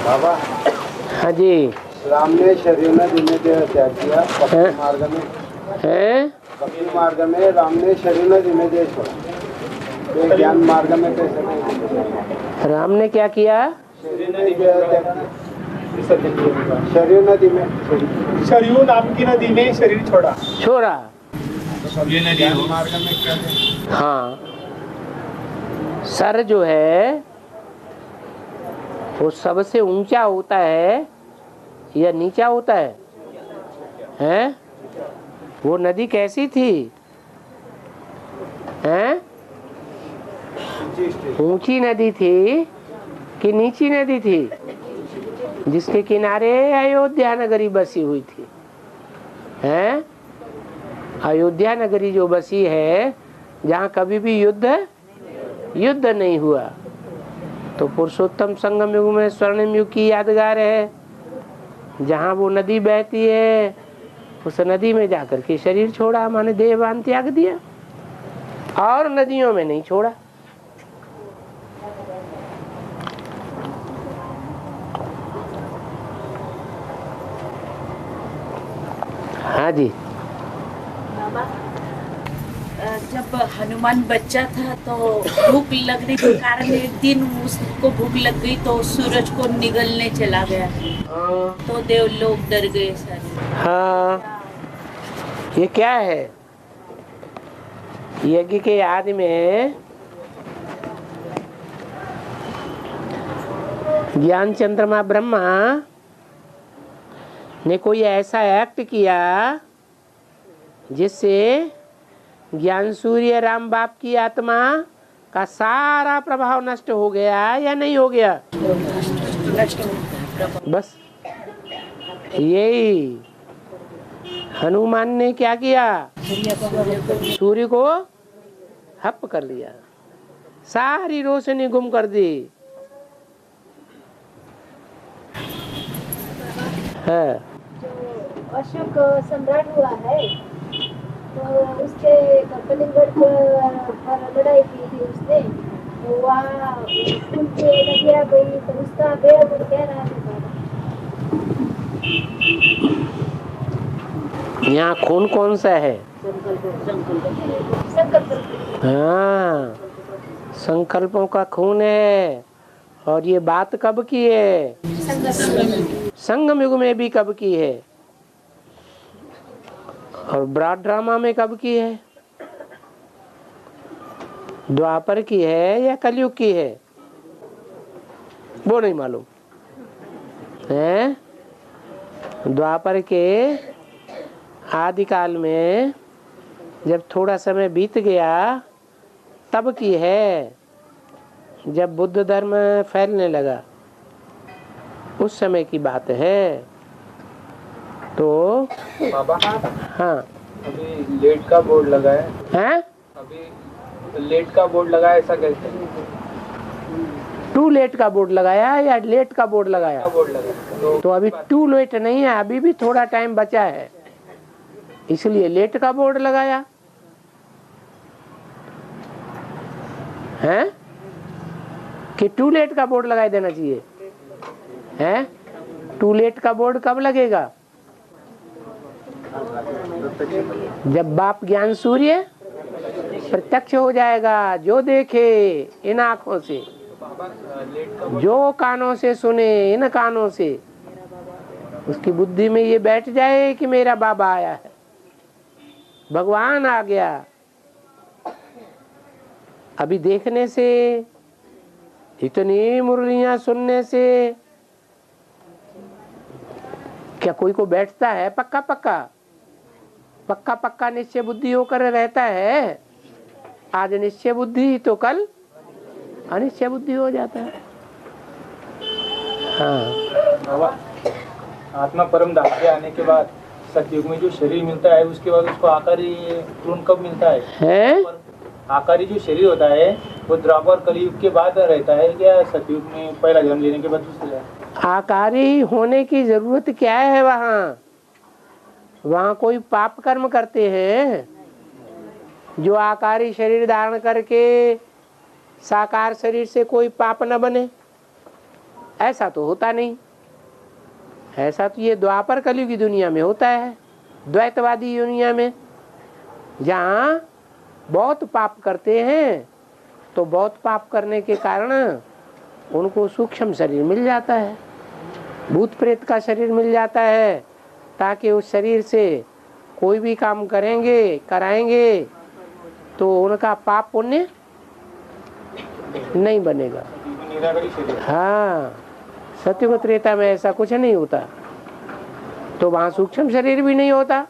बाबा। हाँ जी। राम ने शरीर में दिने देह त्याग किया, कपिल मार्ग में हैं? कपिल मार्ग में राम ने शरीर में दिने देह छोड़ा, ये ज्ञान मार्ग में कैसे गए? राम ने क्या किया? शरीर में देह त्याग किया, शरीर नदी में, सरयू नाम की नदी में शरीर छोड़ा। छोड़ा। ये नदी ज्ञान मार्ग में क्या है? हाँ, सर जो है वो सबसे ऊंचा होता है या नीचा होता है? हैं? वो नदी कैसी थी? हैं? ऊंची नदी थी कि नीची नदी थी? जिसके किनारे अयोध्या नगरी बसी हुई थी। हैं? अयोध्या नगरी जो बसी है, जहाँ कभी भी युद्ध नहीं हुआ। तो पुरुषोत्तम संगम युग में स्वर्णिम युग की यादगार है। जहाँ वो नदी बहती है, उस नदी में जाकर के शरीर छोड़ा, माने देहवान त्याग दिया, और नदियों में नहीं छोड़ा। हाँ जी। बाबा, जब हनुमान बच्चा था तो भूख लगने के कारण एक दिन उसको भूख लग गई तो सूरज को निगलने चला गया, तो देव लोग डर गए सारे। हाँ, ये क्या है? यज्ञ के याद में ज्ञान चंद्रमा ब्रह्मा ने कोई ऐसा एक्ट किया जिससे ज्ञान सूर्य राम बाप की आत्मा का सारा प्रभाव नष्ट हो गया या नहीं हो गया? बस यही हनुमान ने क्या किया? सूर्य को हप कर लिया, सारी रोशनी गुम कर दी। है अशोक सम्राट हुआ है, तो उसके कलिंगड़ पर लड़ाई की थी उसने, तो वहाँ उनके नदिया गई, तो उसका बेड़ा कह रहा था। यहाँ खून कौन सा है? संकल्प। हाँ, संकल्पों का खून है। और ये बात कब की है? संगम युग में भी कब की है? और ब्रॉड ड्रामा में कब की है? द्वापर की है या कलयुग की है? वो नहीं मालूम है। द्वापर के आदिकाल में जब थोड़ा समय बीत गया तब की है, जब बुद्ध धर्म फैलने लगा, उस समय की बात है। तो बाबा। हाँ, अभी लेट का बोर्ड लगा है। हैं? अभी लेट का बोर्ड लगा है, ऐसा कहते हैं। टू लेट का बोर्ड लगाया या लेट का बोर्ड लगाया? बोर्ड लगा तो अभी टू लेट नहीं है, अभी भी थोड़ा टाइम बचा है, इसलिए लेट का बोर्ड लगाया है कि टू लेट का बोर्ड लगा देना चाहिए है? टू लेट का बोर्ड कब लगेगा? जब बाप ज्ञान सूर्य प्रत्यक्ष हो जाएगा, जो देखे इन आंखों से, जो कानों से सुने इन कानों से, उसकी बुद्धि में ये बैठ जाए कि मेरा बाबा आया है, भगवान आ गया। अभी देखने से, इतनी मुरलियां सुनने से क्या कोई को बैठता है? पक्का पक्का पक्का पक्का निश्चय बुद्धि होकर रहता है। आज निश्चय बुद्धि तो कल अनिश्चय बुद्धि हो जाता है। हाँ, आत्मा परम धाम के आने के बाद सतयुग में जो शरीर मिलता है, उसके बाद उसको आकारी क्लोन कब मिलता है? आकारी जो शरीर होता है वो द्वापर कलयुग के बाद रहता है क्या सतयुग में पहला जन्म लेने के बाद दूसरा? आकारी होने की जरूरत क्या है? वहाँ कोई पाप कर्म करते हैं जो आकारी शरीर धारण करके साकार शरीर से कोई पाप न बने ऐसा तो होता नहीं। ऐसा तो ये द्वापर कलयुग की दुनिया में होता है, द्वैतवादी दुनिया में, जहाँ बहुत पाप करते हैं तो बहुत पाप करने के कारण उनको सूक्ष्म शरीर मिल जाता है, भूत प्रेत का शरीर मिल जाता है, ताकि उस शरीर से कोई भी काम करेंगे कराएंगे तो उनका पाप पुण्य नहीं बनेगा। हाँ, सत्युग त्रेता में ऐसा कुछ नहीं होता, तो वहाँ सूक्ष्म शरीर भी नहीं होता।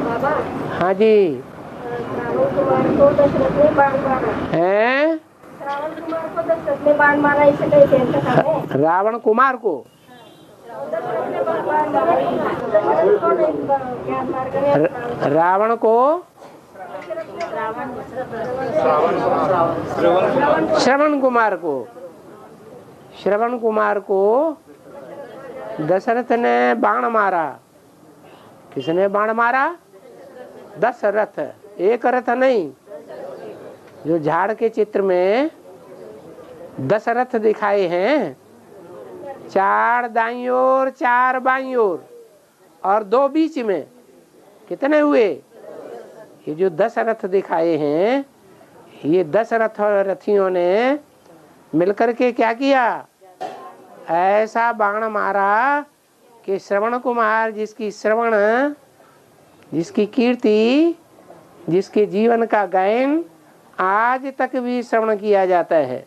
बाबा, हाँ जी। श्रावण कुमार को दशरथ ने बाण मारा। हैं? श्रावण कुमार को दशरथ ने बाण मारा, इसे कैसे कथा है? रावण कुमार को दशरथ ने बाण मारा। दशरथ को नहीं ज्ञान मार कर रावण को श्रवण कुमार को दशरथ ने बाण मारा। किसने बाण मारा? दशरथ, एक रथ नहीं। जो झाड़ के चित्र में दशरथ दिखाए हैं, 4 दाईं ओर 4 बाईं ओर और 2 बीच में, कितने हुए? ये जो 10 रथ दिखाए हैं, ये 10 रथियों ने मिलकर के क्या किया? ऐसा बाण मारा कि श्रवण कुमार, जिसकी श्रवण, जिसकी कीर्ति, जिसके जीवन का गायन आज तक भी श्रवण किया जाता है,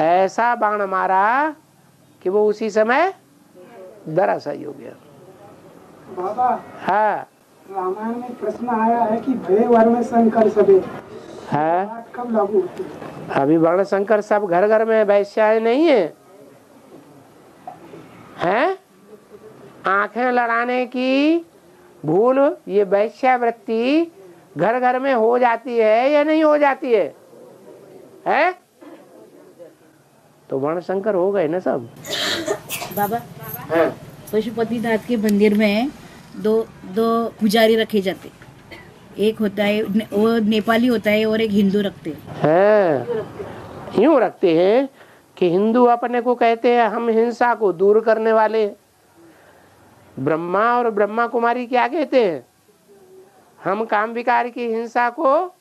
ऐसा बाण मारा कि वो उसी समय धराशायी हो गया। बाबा, हाँ, रामायण में प्रश्न आया है कि भय वर्ण शंकर सबे, है कब लागू होती है? अभी वर्ण शंकर सब घर घर में वैश्याएं नहीं है, हैं? आंखें लड़ाने की भूल, ये वैश्यावृत्ति घर घर में हो जाती है या नहीं हो जाती है? हैं? तो वर्ण शंकर हो गए ना सब। बाबा, पशुपतिनाथ के मंदिर में दो पुजारी रखे जाते, एक होता है वो नेपाली होता है और एक हिंदू रखते हैं। यूं रखते हैं कि हिंदू अपने को कहते हैं हम हिंसा को दूर करने वाले, ब्रह्मा और ब्रह्मा कुमारी क्या कहते हैं? हम काम विकार की हिंसा को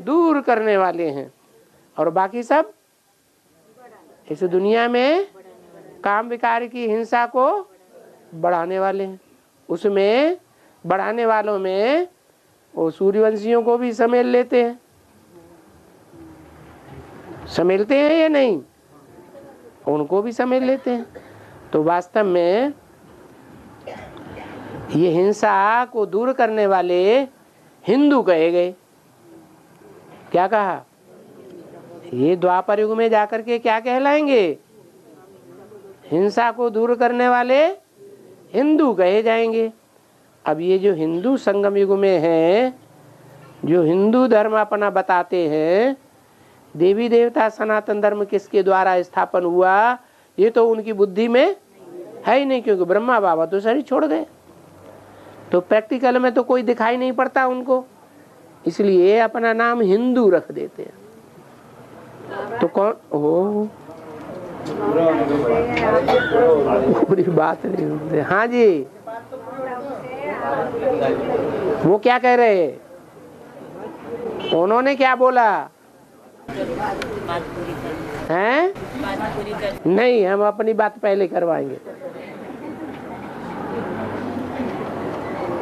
दूर करने वाले हैं, और बाकी सब इस दुनिया में काम विकार की हिंसा को बढ़ाने वाले हैं। उसमें बढ़ाने वालों में वो सूर्यवंशियों को भी समेल लेते हैं, समेलते हैं या नहीं? उनको भी समेल लेते हैं। तो वास्तव में ये हिंसा को दूर करने वाले हिंदू कहे गए। क्या कहा? ये द्वापर युग में जाकर के क्या कहलाएंगे? हिंसा को दूर करने वाले हिंदू कहे जाएंगे। अब ये जो हिंदू संगम युग में हैं, जो हिंदू धर्म अपना बताते हैं, देवी देवता सनातन धर्म किसके द्वारा स्थापन हुआ, ये तो उनकी बुद्धि में है ही नहीं, क्योंकि ब्रह्मा बाबा तो शरीर छोड़ गए, तो प्रैक्टिकल में तो कोई दिखाई नहीं पड़ता उनको, इसलिए अपना नाम हिंदू रख देते हैं। तो कौन हो? पूरी बात नहीं सुनते। हाँ जी, वो क्या कह रहे हैं? उन्होंने क्या बोला? हैं? नहीं, हम अपनी बात पहले करवाएंगे।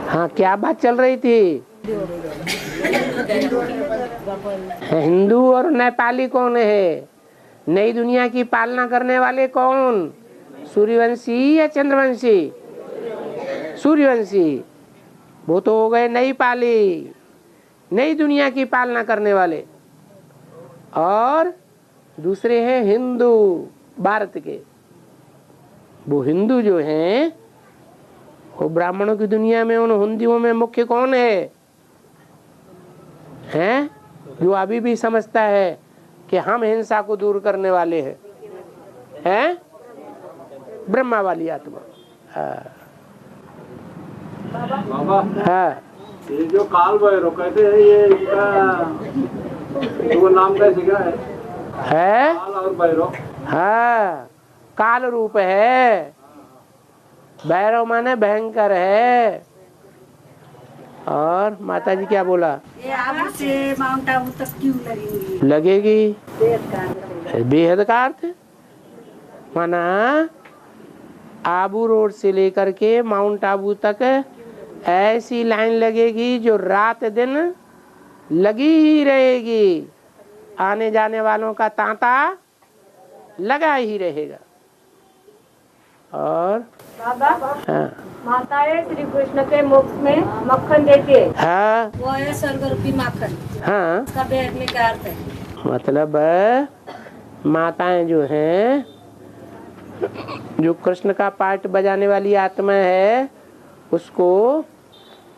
हाँ, क्या बात चल रही थी? हिंदू और नेपाली कौन है? नई दुनिया की पालना करने वाले कौन? सूर्यवंशी या चंद्रवंशी? सूर्यवंशी। वो तो हो गए नई पाली, नई दुनिया की पालना करने वाले। और दूसरे हैं हिंदू, भारत के। वो हिंदू जो हैं, वो ब्राह्मणों की दुनिया में उन हिंदुओं में मुख्य कौन है? हैं? जो अभी भी समझता है कि हम हिंसा को दूर करने वाले हैं? ब्रह्मा वाली आत्मा। बाबा, हाँ, ये जो काल भैरव कहते हैं, ये इनका वो नाम कैसे क्या है? है। काल और भैरव। हाँ, काल रूप है, भैरव माने भयंकर है। और माता जी क्या बोला? ये आबू से माउंट आबू तक क्यों लगेगी? लगेगी बेहद का अर्थ माना आबू रोड से लेकर के माउंट आबू तक ऐसी लाइन लगेगी जो रात दिन लगी ही रहेगी, आने जाने वालों का तांता लगा ही रहेगा। और बाबा, हाँ, माताएं श्री कृष्ण के मुख में मक्खन देती है। हाँ, वो है स्वर्गरूपी माखन। हाँ, उसका भेद में क्या अर्थ है? मतलब माताएं जो हैं, जो कृष्ण का पार्ट बजाने वाली आत्मा है, उसको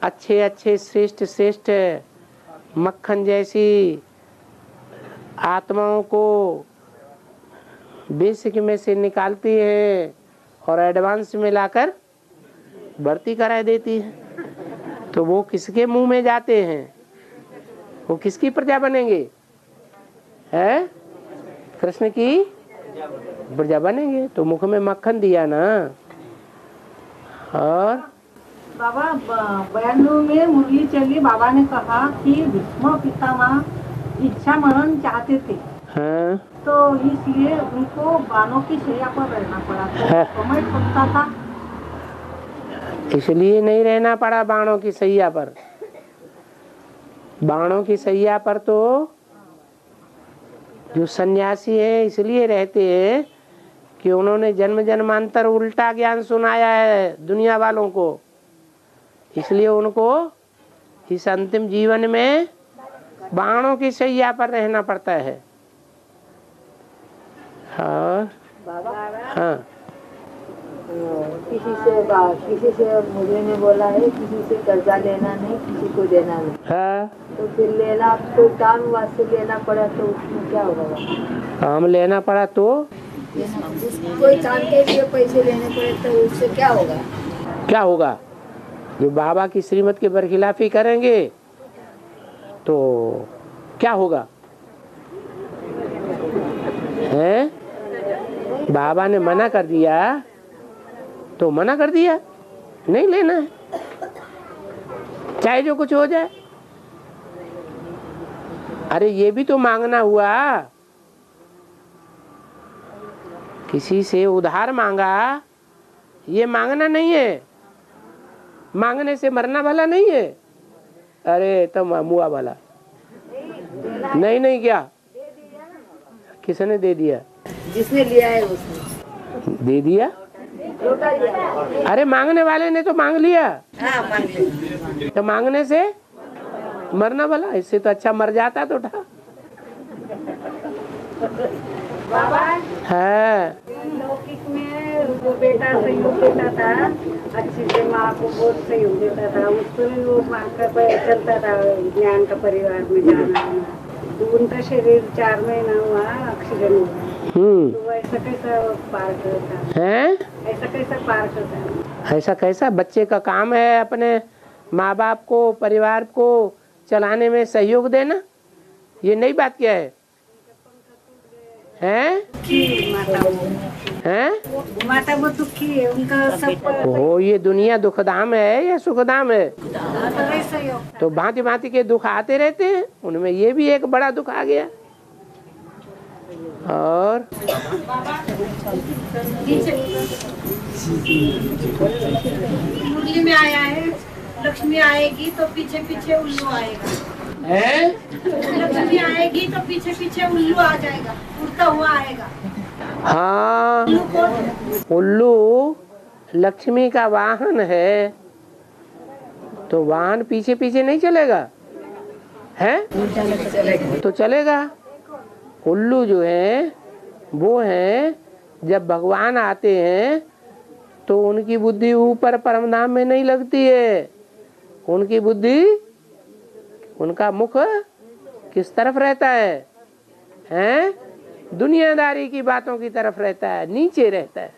अच्छे अच्छे श्रेष्ठ श्रेष्ठ मक्खन जैसी आत्माओं को बेसिक में से निकालती है और एडवांस में लाकर भर्ती करा देती है। तो वो किसके मुंह में जाते हैं? वो किसकी प्रजा बनेंगे? है कृष्ण की प्रजा बनेंगे। तो मुख में मक्खन दिया ना। और बाबा 92 में मुरली चली, बाबा ने कहा कि भीष्म पितामह इच्छा मरण चाहते थे। हाँ, तो इसलिए उनको बाणों की शैया पर रहना पड़ा। तो समय पड़ता था, इसलिए नहीं रहना पड़ा बाणों की सैया पर। बाणों की सैया पर तो जो सन्यासी है इसलिए रहते हैं कि उन्होंने जन्म जन्मांतर उल्टा ज्ञान सुनाया है दुनिया वालों को, इसलिए उनको इस अंतिम जीवन में बाणों की सैया पर रहना पड़ता है। हाँ, हाँ, किसी से मुझे ने बोला है किसी से कर्जा लेना नहीं, किसी को देना नहीं। हाँ, तो फिर लेना तो काम वास्ते लेना पड़ा, तो उसमें क्या होगा? काम लेना पड़ा तो कोई काम के लिए पैसे लेने पड़े तो उससे क्या होगा? क्या होगा? जो बाबा की श्रीमत के बरखिलाफी करेंगे तो क्या होगा? हैं? बाबा ने मना कर दिया तो मना कर दिया, नहीं लेना है, चाहे जो कुछ हो जाए। अरे ये भी तो मांगना हुआ। किसी से उधार मांगा, ये मांगना नहीं है। मांगने से मरना भला नहीं है। अरे तो मुआ भला नहीं क्या? किसने दे दिया? जिसने लिया है उसने दे दिया। अरे मांगने वाले ने तो मांग लिया। हाँ, मांग लिया। तो मांगने से मरना भला, इससे तो अच्छा मर जाता तो था। बाबा है लौकिक में जो बेटा सहयोग देता था, अच्छे से माँ को बहुत सहयोग देता था, उसको भी वो माँ का चलता था ज्ञान का परिवार में जाना आना। तो उनका शरीर 4 महीना हुआ एक्सीडेंट हुआ। तो ऐसा कैसा पार करता हैं? ऐसा कैसा पार करता? ऐसा कैसा? बच्चे का काम है अपने माँ बाप को, परिवार को चलाने में सहयोग देना। ये नई बात क्या है? हैं? हैं? माता वो दुखी है, उनका सब ओ, ये दुनिया दुखधाम है या सुखधाम है? सहयोग। तो भांति भांति के दुख आते रहते हैं, उनमें ये भी एक बड़ा दुख आ गया। और मुरली में आया है, लक्ष्मी आएगी तो पीछे पीछे उल्लू आएगा। है? लक्ष्मी आएगी तो पीछे पीछे उल्लू आ जाएगा, उड़ता हुआ आएगा। हाँ, उल्लू लक्ष्मी का वाहन है, तो वाहन पीछे पीछे नहीं चलेगा, है? तो चलेगा। उल्लू जो है वो है, जब भगवान आते हैं तो उनकी बुद्धि ऊपर परमधाम में नहीं लगती है। उनकी बुद्धि, उनका मुख किस तरफ रहता है? हैं? दुनियादारी की बातों की तरफ रहता है, नीचे रहता है।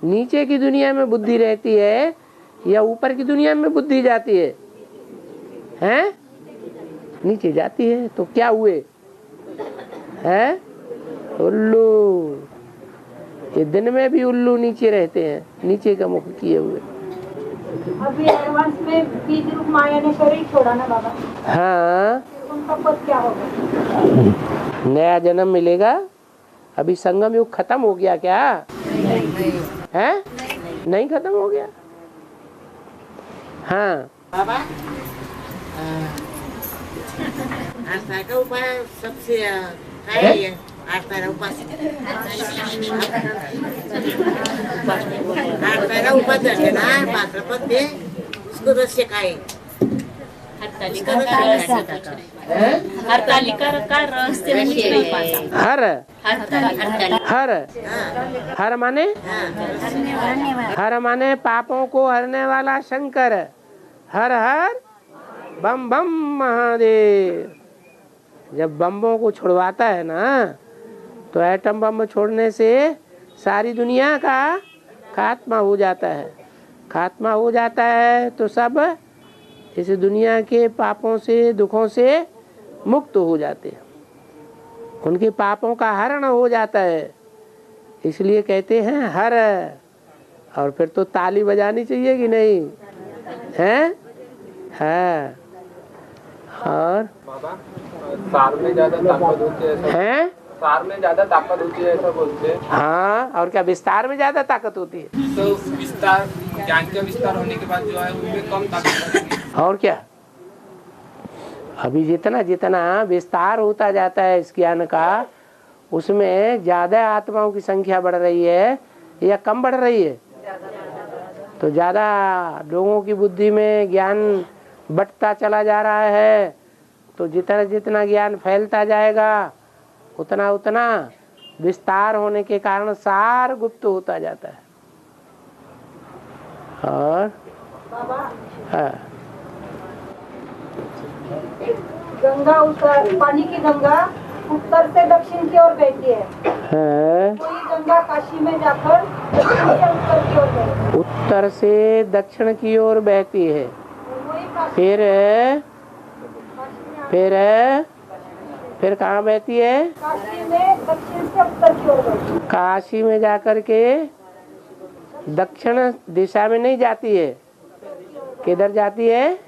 नीचे की दुनिया में बुद्धि रहती है या ऊपर की दुनिया में बुद्धि जाती है? हैं? नीचे जाती है। तो क्या हुए? है उल्लू। ये दिन में भी उल्लू नीचे रहते हैं, नीचे का मुख किए हुए। अभी एडवांस में बीज रूप माया ने शरीर छोड़ा ना बाबा, हाँ, उनका पद क्या होगा? नया जन्म मिलेगा। अभी संगम युग खत्म हो गया क्या? है नहीं खत्म हो गया। हाँ बाबा आस्था का उपाय सबसे है आस्था का उपाय है ना भाद्रपद में उसको रहस्य का है हरतालिका का रहस्य नहीं पाता। हर माने हर माने पापों को हरने वाला शंकर। हर हर बम बम महादेव। जब बम्बों को छुड़वाता है ना, तो एटम बम छोड़ने से सारी दुनिया का खात्मा हो जाता है। खात्मा हो जाता है तो सब इस दुनिया के पापों से, दुखों से मुक्त हो जाते हैं। उनके पापों का हरण हो जाता है। इसलिए कहते हैं हर। और फिर तो ताली बजानी चाहिए कि नहीं है? हाँ। और बाबा सार में ज्यादा ताकत होती है, सार में ज्यादा ताकत होती है ऐसा बोलते हैं। हाँ, और क्या विस्तार में ज्यादा ताकत होती है? तो विस्तार, ज्ञान का विस्तार होने के बाद जो है उसमें कम ताकत होती है। और क्या, अभी जितना जितना विस्तार होता जाता है इस ज्ञान का, उसमें ज्यादा आत्माओं की संख्या बढ़ रही है या कम बढ़ रही है? तो ज्यादा लोगों की बुद्धि में ज्ञान बढ़ता चला जा रहा है। तो जितना जितना ज्ञान फैलता जाएगा उतना उतना विस्तार होने के कारण सार गुप्त होता जाता है। और हाँ, गंगा उत्तर, पानी की गंगा उत्तर से दक्षिण की ओर बहती है। कोई गंगा काशी में जाकर उत्तर की ओर बहती है। उत्तर से दक्षिण की ओर बहती है। फिर कहाँ बहती है? काशी में दक्षिण से उत्तर की ओर बहती है। काशी में जाकर के दक्षिण दिशा में नहीं जाती है। किधर जाती है?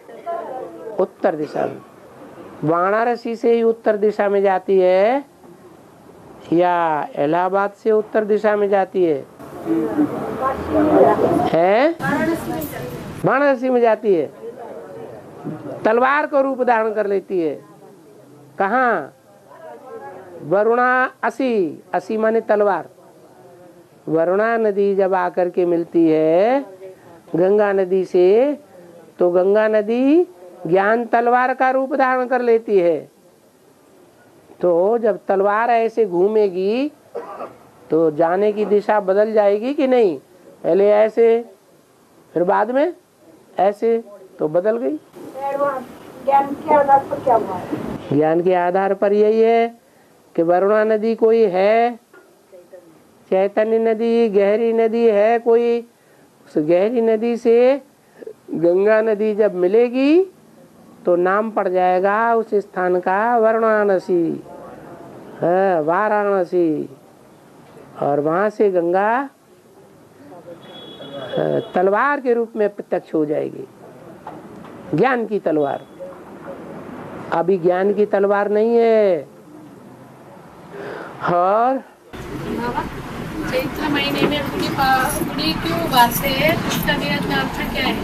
उत्तर दिशा में। वाराणसी से ही उत्तर दिशा में जाती है या इलाहाबाद से उत्तर दिशा में जाती है? वाराणसी में जाती है। तलवार को रूप धारण कर लेती है। कहाँ? वरुणा असी माने तलवार। वरुणा नदी जब आकर के मिलती है गंगा नदी से, तो गंगा नदी ज्ञान तलवार का रूप धारण कर लेती है। तो जब तलवार ऐसे घूमेगी तो जाने की दिशा बदल जाएगी कि नहीं? पहले ऐसे, फिर बाद में ऐसे, तो बदल गई। ज्ञान के आधार पर क्या हुआ? ज्ञान के आधार पर यही है कि वरुणा नदी कोई है, चैतन्य नदी, गहरी नदी है कोई। उस गहरी नदी से गंगा नदी जब मिलेगी तो नाम पड़ जाएगा उस स्थान का वाराणसी, वाराणसी। और वहां से गंगा तलवार के रूप में प्रत्यक्ष हो जाएगी, ज्ञान की तलवार। अभी ज्ञान की तलवार नहीं है। और चैत्र महीने में गुड़ी क्यों उबालते हैं? उसका नियत अर्थ क्या है?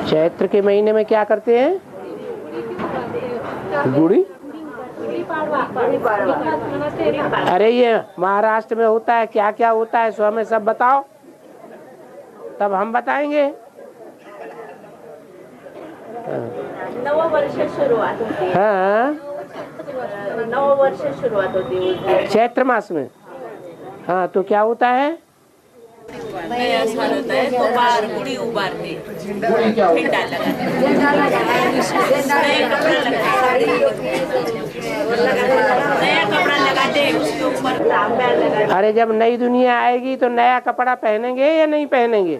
चैत्र के महीने में क्या करते हैं? गुड़ी। अरे ये महाराष्ट्र में होता है, क्या क्या होता है सो हमें सब बताओ, तब हम बताएंगे। नव वर्ष शुरुआत होती है। हाँ, नव वर्ष शुरुआत होती है चैत्र मास में। हाँ, तो क्या होता है? नया साल होता है तो बाहर गुड़ी उबारते, झंडा लगाते, नया कपड़ा लगाते, उसके ऊपर तांबा लगाते। अरे जब नई दुनिया आएगी तो नया कपड़ा पहनेंगे या नहीं पहनेंगे?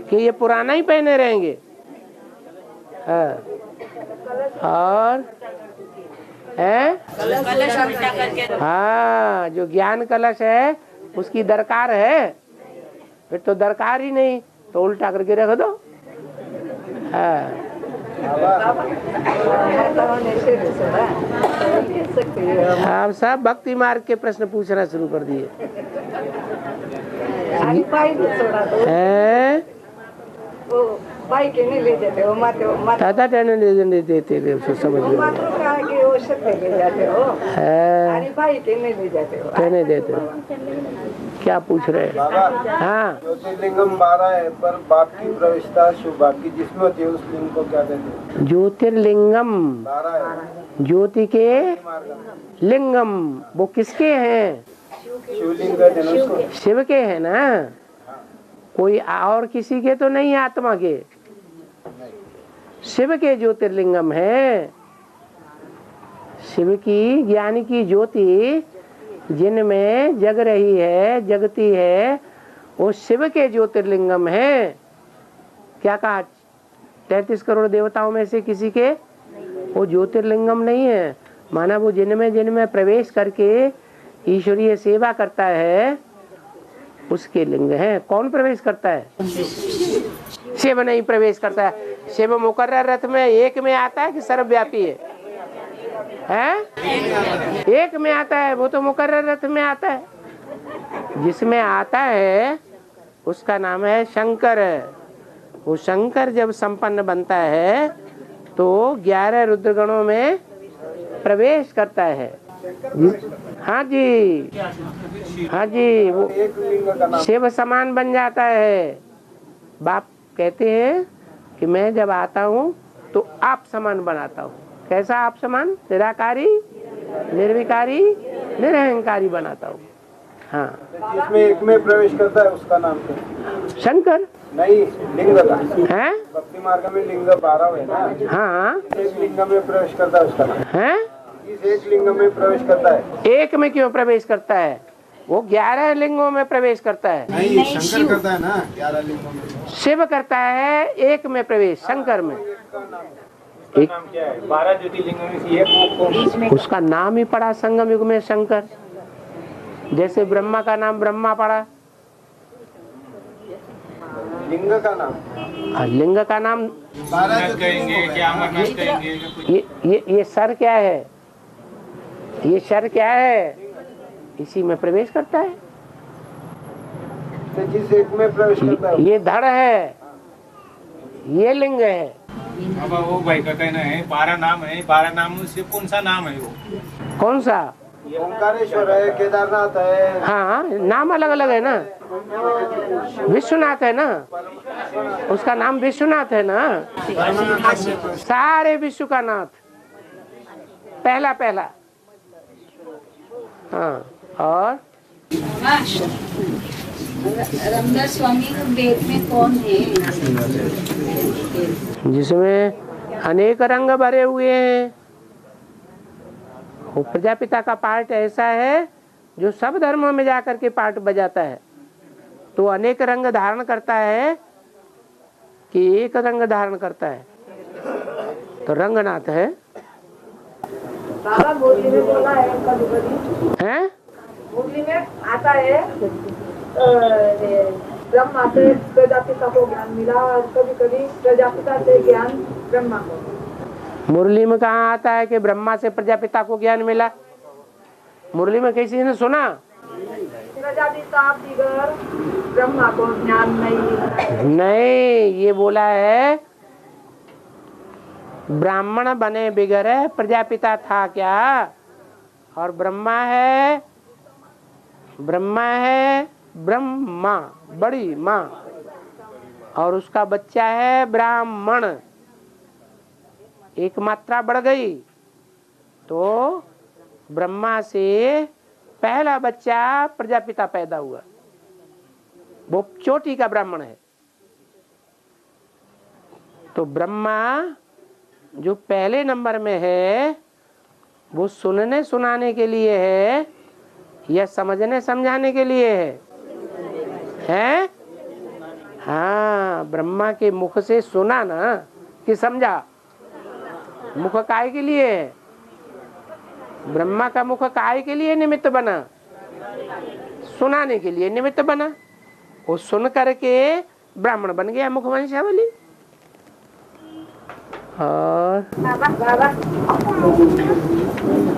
कि ये पुराना ही पहने रहेंगे? हाँ। और है? कलश उल्टा करके हाँ, जो ज्ञान कलश है उसकी दरकार है, फिर तो दरकार ही नहीं, तो उल्टा करके रख दो। हाँ। आप सब भक्ति मार्ग के प्रश्न पूछना शुरू कर दिए हैं? भाई के नहीं ले जाते हो, दादा टेने ले देते थे, समझ लो। ले जाते हो, अरे भाई के नहीं ले जाते हो, कहने देते हो। क्या पूछ रहे हैं? बाबा, हाँ, ज्योतिर्लिंगम 12 है, पर बाप की प्रविष्टता शुभ की जिसमें होती है उस लिंग को क्या कहते हैं? ज्योतिर्लिंगम 12 है। ज्योति के लिंगम, वो किसके हैं? शिवलिंग कहते हैं उसको। शिव के हैं ना, कोई और किसी के तो नहीं, आत्मा के, शिव के ज्योतिर्लिंगम है। शिव की ज्ञान की ज्योति जिनमें जग रही है, जगती है, वो शिव के ज्योतिर्लिंगम है। क्या कहा? 33 करोड़ देवताओं में से किसी के वो ज्योतिर्लिंगम नहीं है। माना वो जिनमें प्रवेश करके ईश्वरीय सेवा करता है उसके लिंग है। कौन प्रवेश करता है? शिव नहीं प्रवेश करता है। शिव मुकर्रर रथ में एक में आता है कि सर्वव्यापी है? एक में आता है, वो तो मुकर्रर रथ में आता है। जिसमें आता है उसका नाम है शंकर। वो शंकर जब संपन्न बनता है तो 11 रुद्रगणों में प्रवेश करता है। हाँ जी, हाँ जी, वो शिव समान बन जाता है। बाप कहते हैं कि मैं जब आता हूँ तो आप समान बनाता हूँ। कैसा आप समान? निराकारी, निर्विकारी, निरहंकारी बनाता हूँ। हाँ, जिसमें एक में प्रवेश करता है उसका नाम क्या है? शंकर नहीं, लिंग का है। भक्ति मार्ग में लिंग 12 है ना। हाँ, एक लिंग में प्रवेश करता है उसका नाम है। इस एक लिंग में प्रवेश करता है। एक में क्यों प्रवेश करता है? वो 11 लिंगों में प्रवेश करता है। नहीं, शंकर करता है ना 11 लिंगों में। शिव करता है एक में प्रवेश, शंकर में। उसका नाम क्या है? 12 ज्योतिर्लिंगों में से एक वो उसका नाम ही पड़ा संगम युग में शंकर। जैसे ब्रह्मा का नाम ब्रह्मा पड़ा। लिंग का नाम, लिंग का नाम 12 कहेंगे क्या अमरनाथ कहेंगे? ये सर क्या है? ये सर क्या है? इसी में प्रवेश करता है। तो जिस एक में प्रवेश करता है ये धड़ है, ये लिंग है। अब वो भाई का कहना है 12 नाम है, 12 नामों से कौन सा नाम है वो? कौन सा? ओंकारेश्वर है, केदारनाथ है। हाँ, नाम अलग अलग है ना। विश्वनाथ है ना, उसका नाम विश्वनाथ है ना। सारे विश्व का नाथ, पहला पहला। हाँ, और रामदास स्वामी वेद में कौन है? जिसमें अनेक रंग भरे हुए हैं। वो प्रजापिता का पार्ट ऐसा है जो सब धर्मों में जाकर के पार्ट बजाता है, तो अनेक रंग धारण करता है कि एक रंग धारण करता है, तो रंगनाथ है। बाबा मुरली में बोला है कभी हैं? मुरली में आता है ब्रह्मा से प्रजापिता को ज्ञान मिला, कभी कभी प्रजापिता से ज्ञान ब्रह्मा को। मुरली में कहाँ आता है कि ब्रह्मा से प्रजापिता को ज्ञान मिला? मुरली में किसी ने सुना? प्रजापिता बिगर ब्रह्मा को ज्ञान नहीं। ये बोला है ब्राह्मण बने बिगर प्रजापिता था क्या? और ब्रह्मा है, ब्रह्मा बड़ी माँ, और उसका बच्चा है ब्राह्मण। एक मात्रा बढ़ गई तो ब्रह्मा से पहला बच्चा प्रजापिता पैदा हुआ, वो चोटी का ब्राह्मण है। तो ब्रह्मा जो पहले नंबर में है वो सुनने सुनाने के लिए है या समझने समझाने के लिए है? हाँ, ब्रह्मा के मुख से सुना ना कि समझा? मुख काय के लिए है? ब्रह्मा का मुख काय के लिए निमित्त बना? सुनाने के लिए निमित्त बना। वो सुन करके ब्राह्मण बन गया मुख वंशावली। और बाबा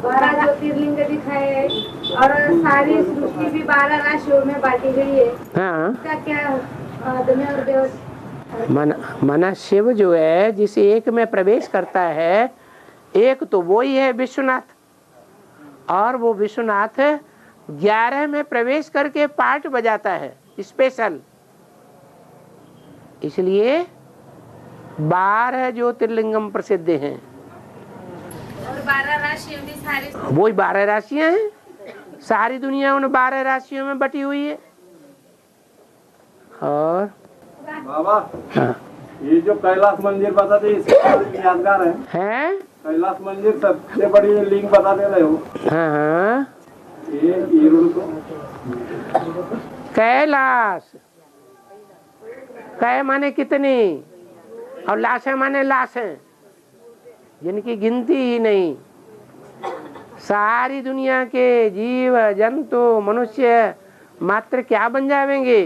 12 ज्योतिर्लिंग दिखाए और सारी सृष्टि भी 12 राशियों में बांटी गई है। हाँ, क्या आदमी और देव मना शिव जो है जिस एक में प्रवेश करता है, एक तो वो ही है विश्वनाथ, और वो विश्वनाथ 11 में प्रवेश करके पार्ट बजाता है स्पेशल। इसलिए 12 ज्योतिर्लिंगम प्रसिद्ध हैं। और 12 राशियों में सारी वो ही 12 राशियां हैं। सारी दुनिया उन 12 राशियों में बटी हुई है। और बाबा हाँ, ये जो कैलाश मंदिर बताते इसके यादगार है। कैलाश मंदिर सबसे बड़ी लिंग बता दे रहे हो। हाँ हाँ, ये उनको कैलाश, कै माने कितनी और लाशें माने लाशें, जिनकी गिनती ही नहीं। सारी दुनिया के जीव जंतु मनुष्य मात्र क्या बन जाएंगे?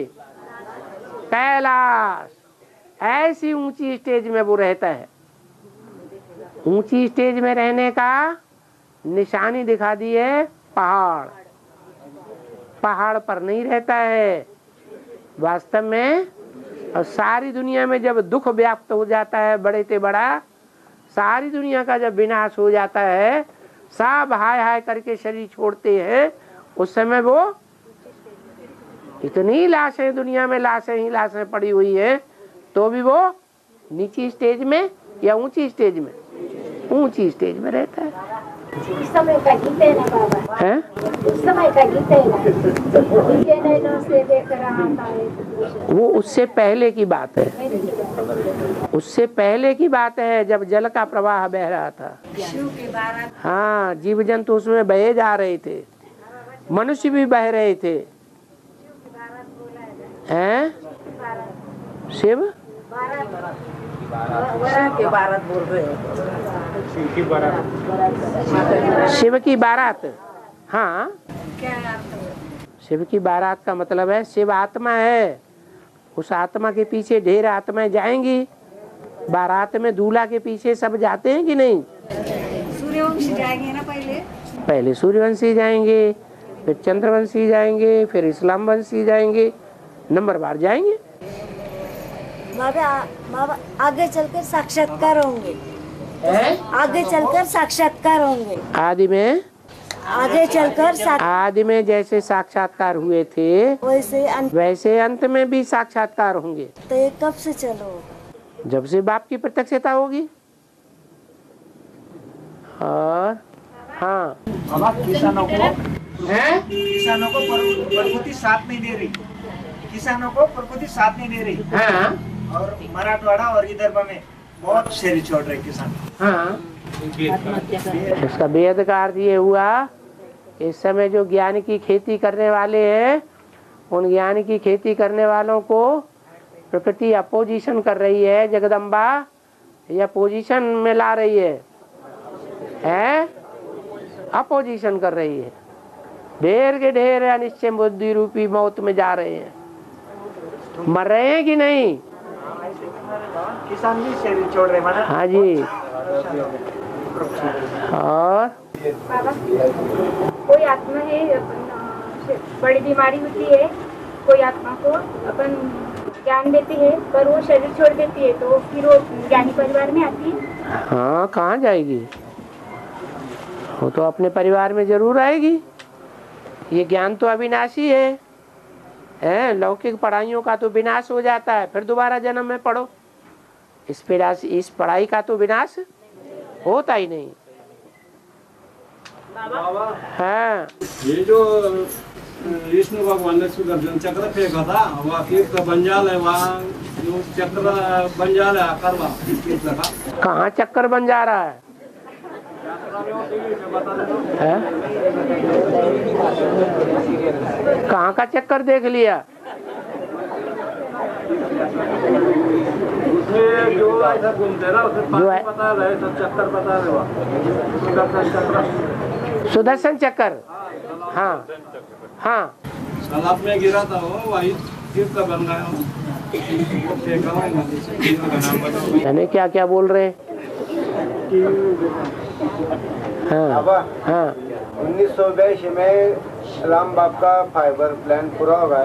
कैलाश। ऐसी ऊंची स्टेज में वो रहता है। ऊंची स्टेज में रहने का निशानी दिखा दी है पहाड़। पहाड़ पर नहीं रहता है वास्तव में। और सारी दुनिया में जब दुख व्याप्त हो जाता है बड़े से बड़ा, सारी दुनिया का जब विनाश हो जाता है, सब हाय हाय करके शरीर छोड़ते हैं, उस समय वो इतनी लाशें दुनिया में लाशें ही लाशें पड़ी हुई है, तो भी वो नीची स्टेज में या ऊंची स्टेज में? ऊंची स्टेज में रहता है। उस समय का गीत है ना बाबा, हैं? उस समय का गीत है ना, गीते नैनों से देख रहा था। वो उससे पहले की बात है। उससे पहले की बात है जब जल का प्रवाह बह रहा था। हाँ, जीव जंतु उसमें बहे जा रहे थे, मनुष्य भी बह रहे थे। हैं? शिव शिव की बारात। हाँ, शिव की बारात का मतलब है शिव आत्मा है, उस आत्मा के पीछे ढेर आत्माएं जाएंगी। बारात में दूल्हा के पीछे सब जाते हैं कि नहीं? सूर्यवंशी जाएंगे ना पहले सूर्यवंशी जाएंगे, फिर चंद्रवंशी जाएंगे, फिर इस्लाम वंशी जाएंगे, नंबरवार जाएंगे। बाबा आगे चलकर साक्षात्कार होंगे। आगे चलकर साक्षात्कार होंगे। आदि में आगे चलकर आदि में जैसे साक्षात्कार हुए थे वैसे अंत में भी साक्षात्कार होंगे। तो ये कब से चलो? जब से बाप की प्रत्यक्षता होगी। और हाँ, किसानों को प्रकृति साथ नहीं दे रही। किसानों को प्रकृति साथ नहीं दे रही। हाँ, और मराठवाड़ा और विदर्भ में बहुत शेरी छोड़ रहे किसान। हाँ, इसका वेद का अर्थ ये हुआ, इस समय जो ज्ञान की खेती करने वाले हैं, उन ज्ञान की खेती करने वालों को प्रकृति अपोजिशन कर रही है। जगदम्बा या पोजीशन में ला रही है? अपोजिशन कर रही है। ढेर के ढेर अनिश्चय बुद्धि रूपी मौत में जा रहे हैं। मर रहे हैं कि नहीं? किसान भी शरीर छोड़ रहे हैं। हाँ जी। और बाबा कोई आत्मा है, बड़ी बीमारी होती है, कोई आत्मा को अपन ज्ञान देती है पर वो शरीर छोड़ देती है, तो फिर वो ज्ञानी परिवार में आती है। हाँ, कहाँ जाएगी? वो तो अपने परिवार में जरूर आएगी। ये ज्ञान तो अविनाशी है। लौकिक पढ़ाइयों का तो विनाश हो जाता है, फिर दोबारा जन्म में पढ़ो। इस पढ़ाई का तो विनाश होता ही नहीं। हाँ, ये जो विष्णु भगवान ने सुदर्शन चक्र फेंका था, वहाँ फिर बंजाल है, वहाँ जो चक्र बंजाल है आकर वहाँ कहाँ चक्कर बन जा रहा है? कहाँ का चक्कर देख लिया? उसमें जो ऐसा घूमते ना, उसे पता रहे, सब चक्कर पता रहे। सुदर्शन चक्र। हाँ हाँ तालाब में गिरा था वो, वही तीर्थ बन गया वो। फेंका हुआ है नदी से। तीर्थ का नाम बताओ। यानी क्या क्या बोल रहे हैं? हाँ हाँ 1982 में राम बाप का फाइबर प्लान पूरा होगा।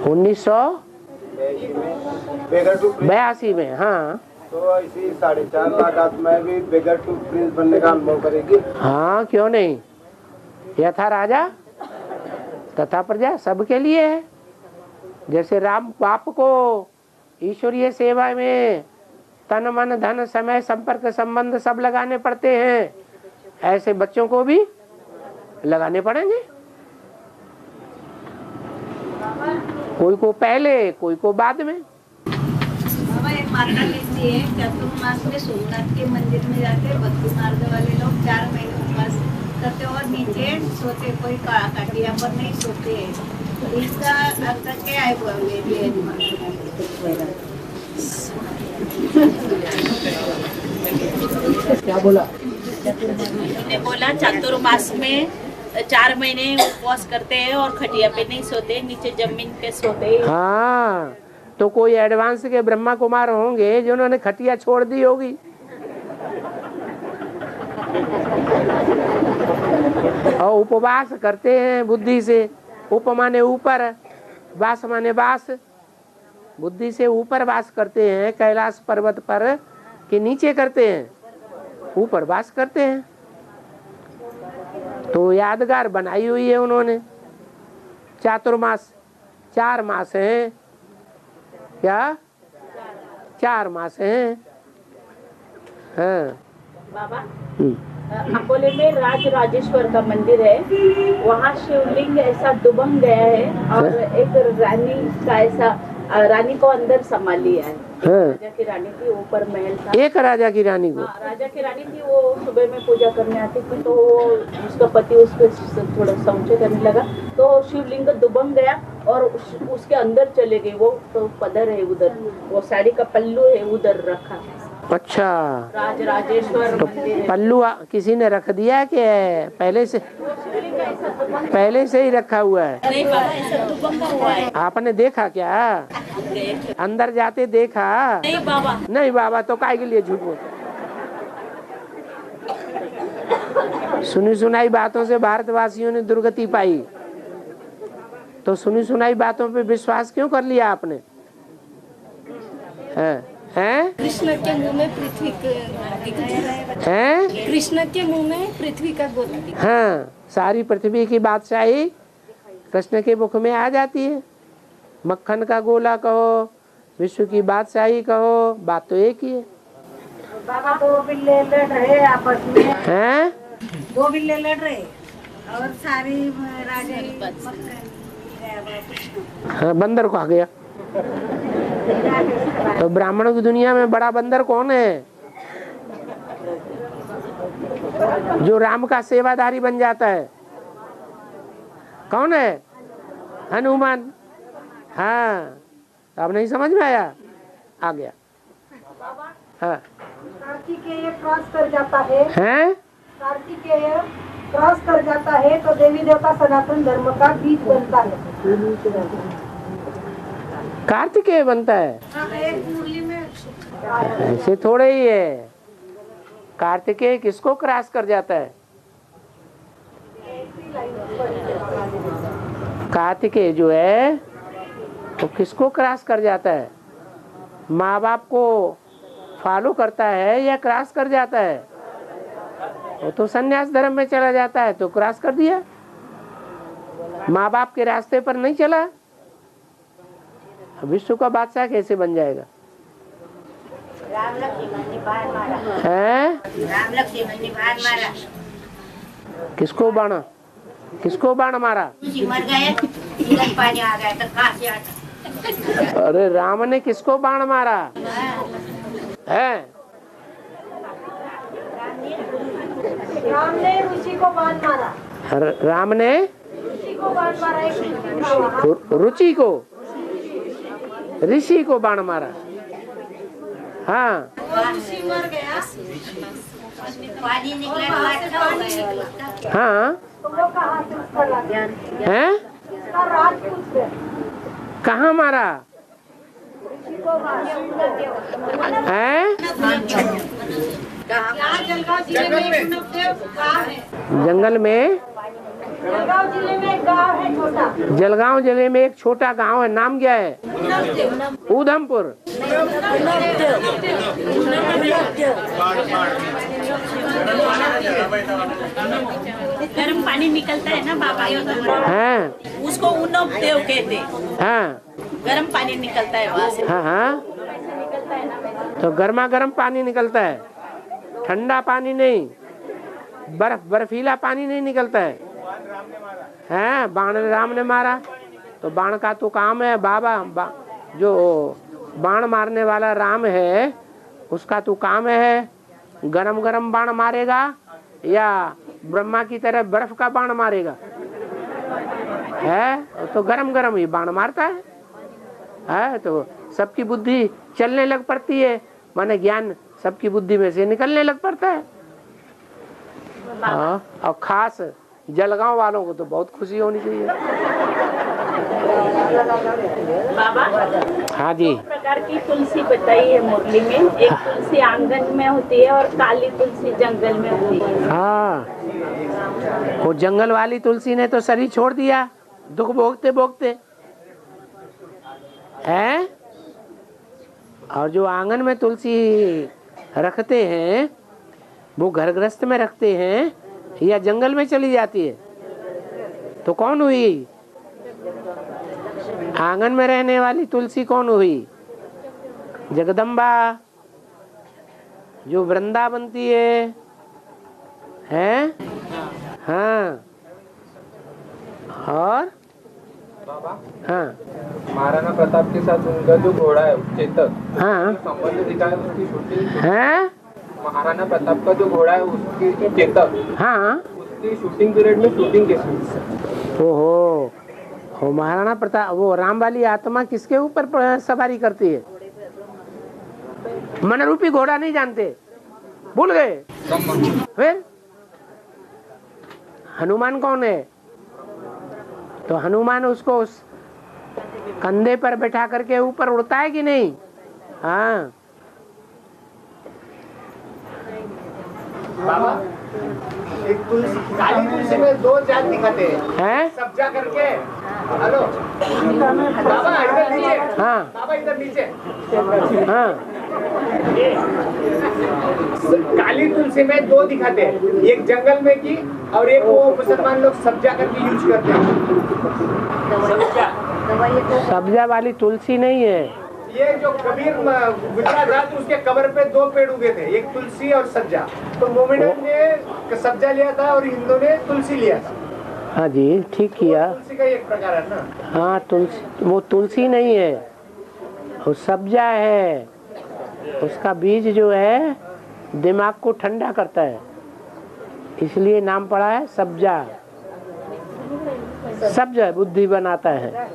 1982 में। हाँ तो इसी 4.5 लाख आत्माएं भी बेगर टू प्रिंस बनने का अनुभव करेगी। हाँ क्यों नहीं, यथा राजा तथा प्रजा सबके लिए है। जैसे राम बाप को ईश्वरीय सेवा में तन मन धन समय संपर्क संबंध सब लगाने पड़ते हैं, ऐसे बच्चों को भी लगाने पड़ेंगे। कोई को पहले कोई को बाद में। बाबा एक माता लिखती है, चतुर्मास में सोमनाथ के मंदिर में जाके भक्ति मार्ग वाले लोग 4 महीने उपवास करते और नीचे सोते, कोई काटिया पर नहीं सोते। इसका अर्थ क्या है? क्या बोला? उन्होंने बोला चातुर्मास में 4 महीने उपवास करते हैं और खटिया पे नहीं सोते, नीचे जमीन पे सोते हैं। हाँ तो कोई एडवांस के ब्रह्मा कुमार होंगे जिन्होंने खटिया छोड़ दी होगी। और उपवास करते हैं बुद्धि से। उप माने ऊपर, वास माने वास, बुद्धि से ऊपर वास करते हैं। कैलाश पर्वत पर के नीचे करते हैं, ऊपर वास करते हैं। तो यादगार बनाई हुई है उन्होंने। चातुर्मास 4 मास हैं, क्या 4 मास हैं। हाँ बाबा अकोले में राज राजेश्वर का मंदिर है, वहाँ शिवलिंग ऐसा डुबंग गया है और एक रानी का ऐसा, रानी को अंदर संभाल लिया है। राजा की रानी थी, ऊपर महल था। एक राजा की रानी को? राजा की रानी थी, वो सुबह में पूजा करने आती थी, तो उसका पति उसको थोड़ा संशय करने लगा, तो शिवलिंग डुबंग गया और उसके अंदर चले गई। वो तो पदर है उधर, वो साड़ी का पल्लू है उधर रखा। अच्छा, राज राजेश्वर तो पल्लू किसी ने रख दिया कि पहले से ही रखा हुआ है? नहीं बाबा, ऐसा डुबंगा हुआ है। आपने देखा क्या? अंदर जाते देखा? नहीं बाबा। नहीं बाबा, तो काहे के लिए झूठ बोल? सुनी सुनाई बातों से भारतवासियों ने दुर्गति पाई, तो सुनी सुनाई बातों पे विश्वास क्यों कर लिया आपने? हैं? कृष्ण के मुंह में पृथ्वी हैं? कृष्ण के मुंह में पृथ्वी का गोला। हाँ, सारी पृथ्वी की बादशाही कृष्ण के मुख में आ जाती है। मक्खन का गोला कहो, विश्व की बादशाही कहो, बात तो एक ही है। बाबा 2 बिल्ले लड़ रहे आपस में। हैं? 2 बिल्ले लड़ रहे और सारी राजा हाँ, बंदर को आ गया। तो ब्राह्मणों की दुनिया में बड़ा बंदर कौन है? जो राम का सेवादारी बन जाता है, कौन है? हनुमान। हाँ, अब नहीं समझ में आया? आ गया। हाँ, कार्तिकेय क्रॉस कर जाता है। हैं? कार्तिकेय क्रॉस कर जाता है तो देवी देवता सनातन धर्म का बीज बनता है। कार्तिकेय बनता है? एक मुरली में ऐसे थोड़े ही है। कार्तिकेय किसको क्रॉस कर जाता है? कार्तिकेय जो है तो किसको क्रॉस कर जाता है? माँ बाप को फॉलो करता है या क्रॉस कर जाता है? वो तो संन्यास धर्म में चला जाता है तो क्रॉस कर दिया। माँ बाप के रास्ते पर नहीं चला, विश्व का बादशाह कैसे बन जाएगा? राम लक्ष्मण ने बाण मारा। हैं? राम लक्ष्मण ने बाण मारा। किसको बाण मारा? मर गए, इधर पानी आ गया तो कहाँ से आता? अरे राम ने किसको बाण मारा है? राम ने ऋषि को बाण मारा। राम ने ऋषि को बाण मारा। रुचि को, ऋषि को बाण मारा। हाँ पानी निकला हाँ हैं? कहाँ मारा है? जंगल में जलगांव जिले में एक छोटा गांव है, नाम क्या है? उधमपुर। गर्म पानी निकलता है ना बाबा, हाँ उसको उनप देव कहते हैं। हाँ गर्म पानी निकलता है वहाँ से। हाँ हाँ, तो गर्मा गर्म पानी निकलता है, ठंडा पानी नहीं, बर्फीला पानी नहीं निकलता है। हैं, बाण राम ने मारा, तो बाण का तो काम है बाबा, जो बाण मारने वाला राम है उसका तो काम है गरम गरम बाण मारेगा या ब्रह्मा की तरह बर्फ का बाण मारेगा? है तो गरम गरम ही बाण मारता है। तो सबकी बुद्धि चलने लग पड़ती है, माने ज्ञान सबकी बुद्धि में से निकलने लग पड़ता है। और खास जलगांव वालों को तो बहुत खुशी होनी चाहिए। बाबा हाँ जी, दो प्रकार की तुलसी बताई है मुरली में, एक तुलसी आंगन में होती है और काली तुलसी जंगल में होती है। हाँ, वो जंगल वाली तुलसी ने तो शरीर छोड़ दिया दुख भोगते भोगते है, और जो आंगन में तुलसी रखते हैं वो घर गृहस्थ में रखते हैं या जंगल में चली जाती है? तो कौन हुई आंगन में रहने वाली तुलसी? कौन हुई? जगदम्बा जो वृंदावंती है? हाँ। और बाबा हाँ महाराणा प्रताप के साथ उनका जो घोड़ा है चेतक, हाँ संबंध दिखाया उसकी शूटिंग है। महाराणा प्रताप का जो घोड़ा है उसकी चेतक, हाँ उसकी शूटिंग पीरियड में शूटिंग कैसी? ओहो, हो महाराणा प्रताप, वो राम वाली आत्मा किसके ऊपर सवारी करती है? मन रूपी घोड़ा नहीं जानते, भूल गए? फिर हनुमान कौन है? तो हनुमान उसको उस कंधे पर बैठा करके ऊपर उड़ता है कि नहीं? हाँ। बाबा एक तुलसी, काली तुलसी में दो जात दिखाते हैं, सब्जा करके। हेलो बाबा इधर नीचे, हाँ बाबा इधर नीचे। हाँ, काली तुलसी में दो दिखाते हैं, एक जंगल में की और एक वो मुसलमान लोग सब्जा करके यूज करते हैं। सब्जा वाली तुलसी नहीं है ये जो कबीर गुजरात रात उसके कबर पे दो पेड़ उगे थे, एक तुलसी और सब्जा। तो मोमेडन ने सब्जा लिया था और हिंदू ने तुलसी लिया था। हाँ जी, ठीक किया। तुलसी का एक प्रकार है ना। हाँ, तुलसी, वो तुलसी नहीं है, वो सब्जा है। उसका बीज जो है दिमाग को ठंडा करता है, इसलिए नाम पड़ा है सब्जा। सब्जा बुद्धि बनाता है।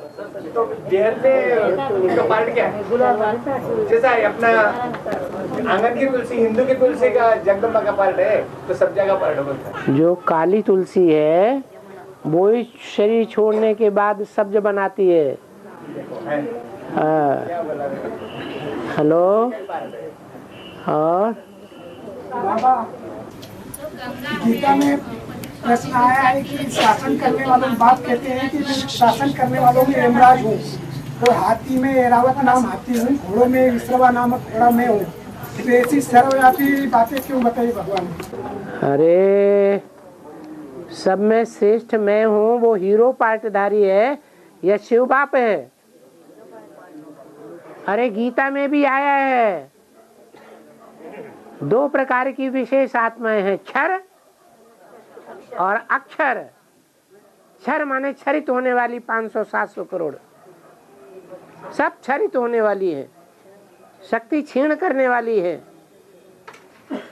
तो देहर में का पार्ट क्या है? जैसा है अपना आंगन की तुलसी, हिंदू की तुलसी का जगदम्बा का पार्ट है, तो सब्जा का पार्ट होता है। जो काली तुलसी है वो ही शरीर छोड़ने के बाद सब्ज बनाती है। हेलो, और गीता में प्रश्न आया है कि शासन करने वालों की बात कहते हैं कि मैं शासन करने वालों में यमराज हूँ, तो हाथी में एरावत नाम हाथी हूँ, घोड़ों में विश्रवा नामक घोड़ा मैं हूँ। तो ऐसी सर्वव्यापी बातें क्यों बताई भगवान? अरे सब में श्रेष्ठ मैं हूँ, वो हीरो पार्टधारी है या शिव बाप है? अरे गीता में भी आया है, दो प्रकार की विशेष आत्माएं हैं, क्षर और अक्षर। क्षर माने क्षरित होने वाली 500-700 करोड़, सब क्षरित होने वाली है, शक्ति क्षीण करने वाली है।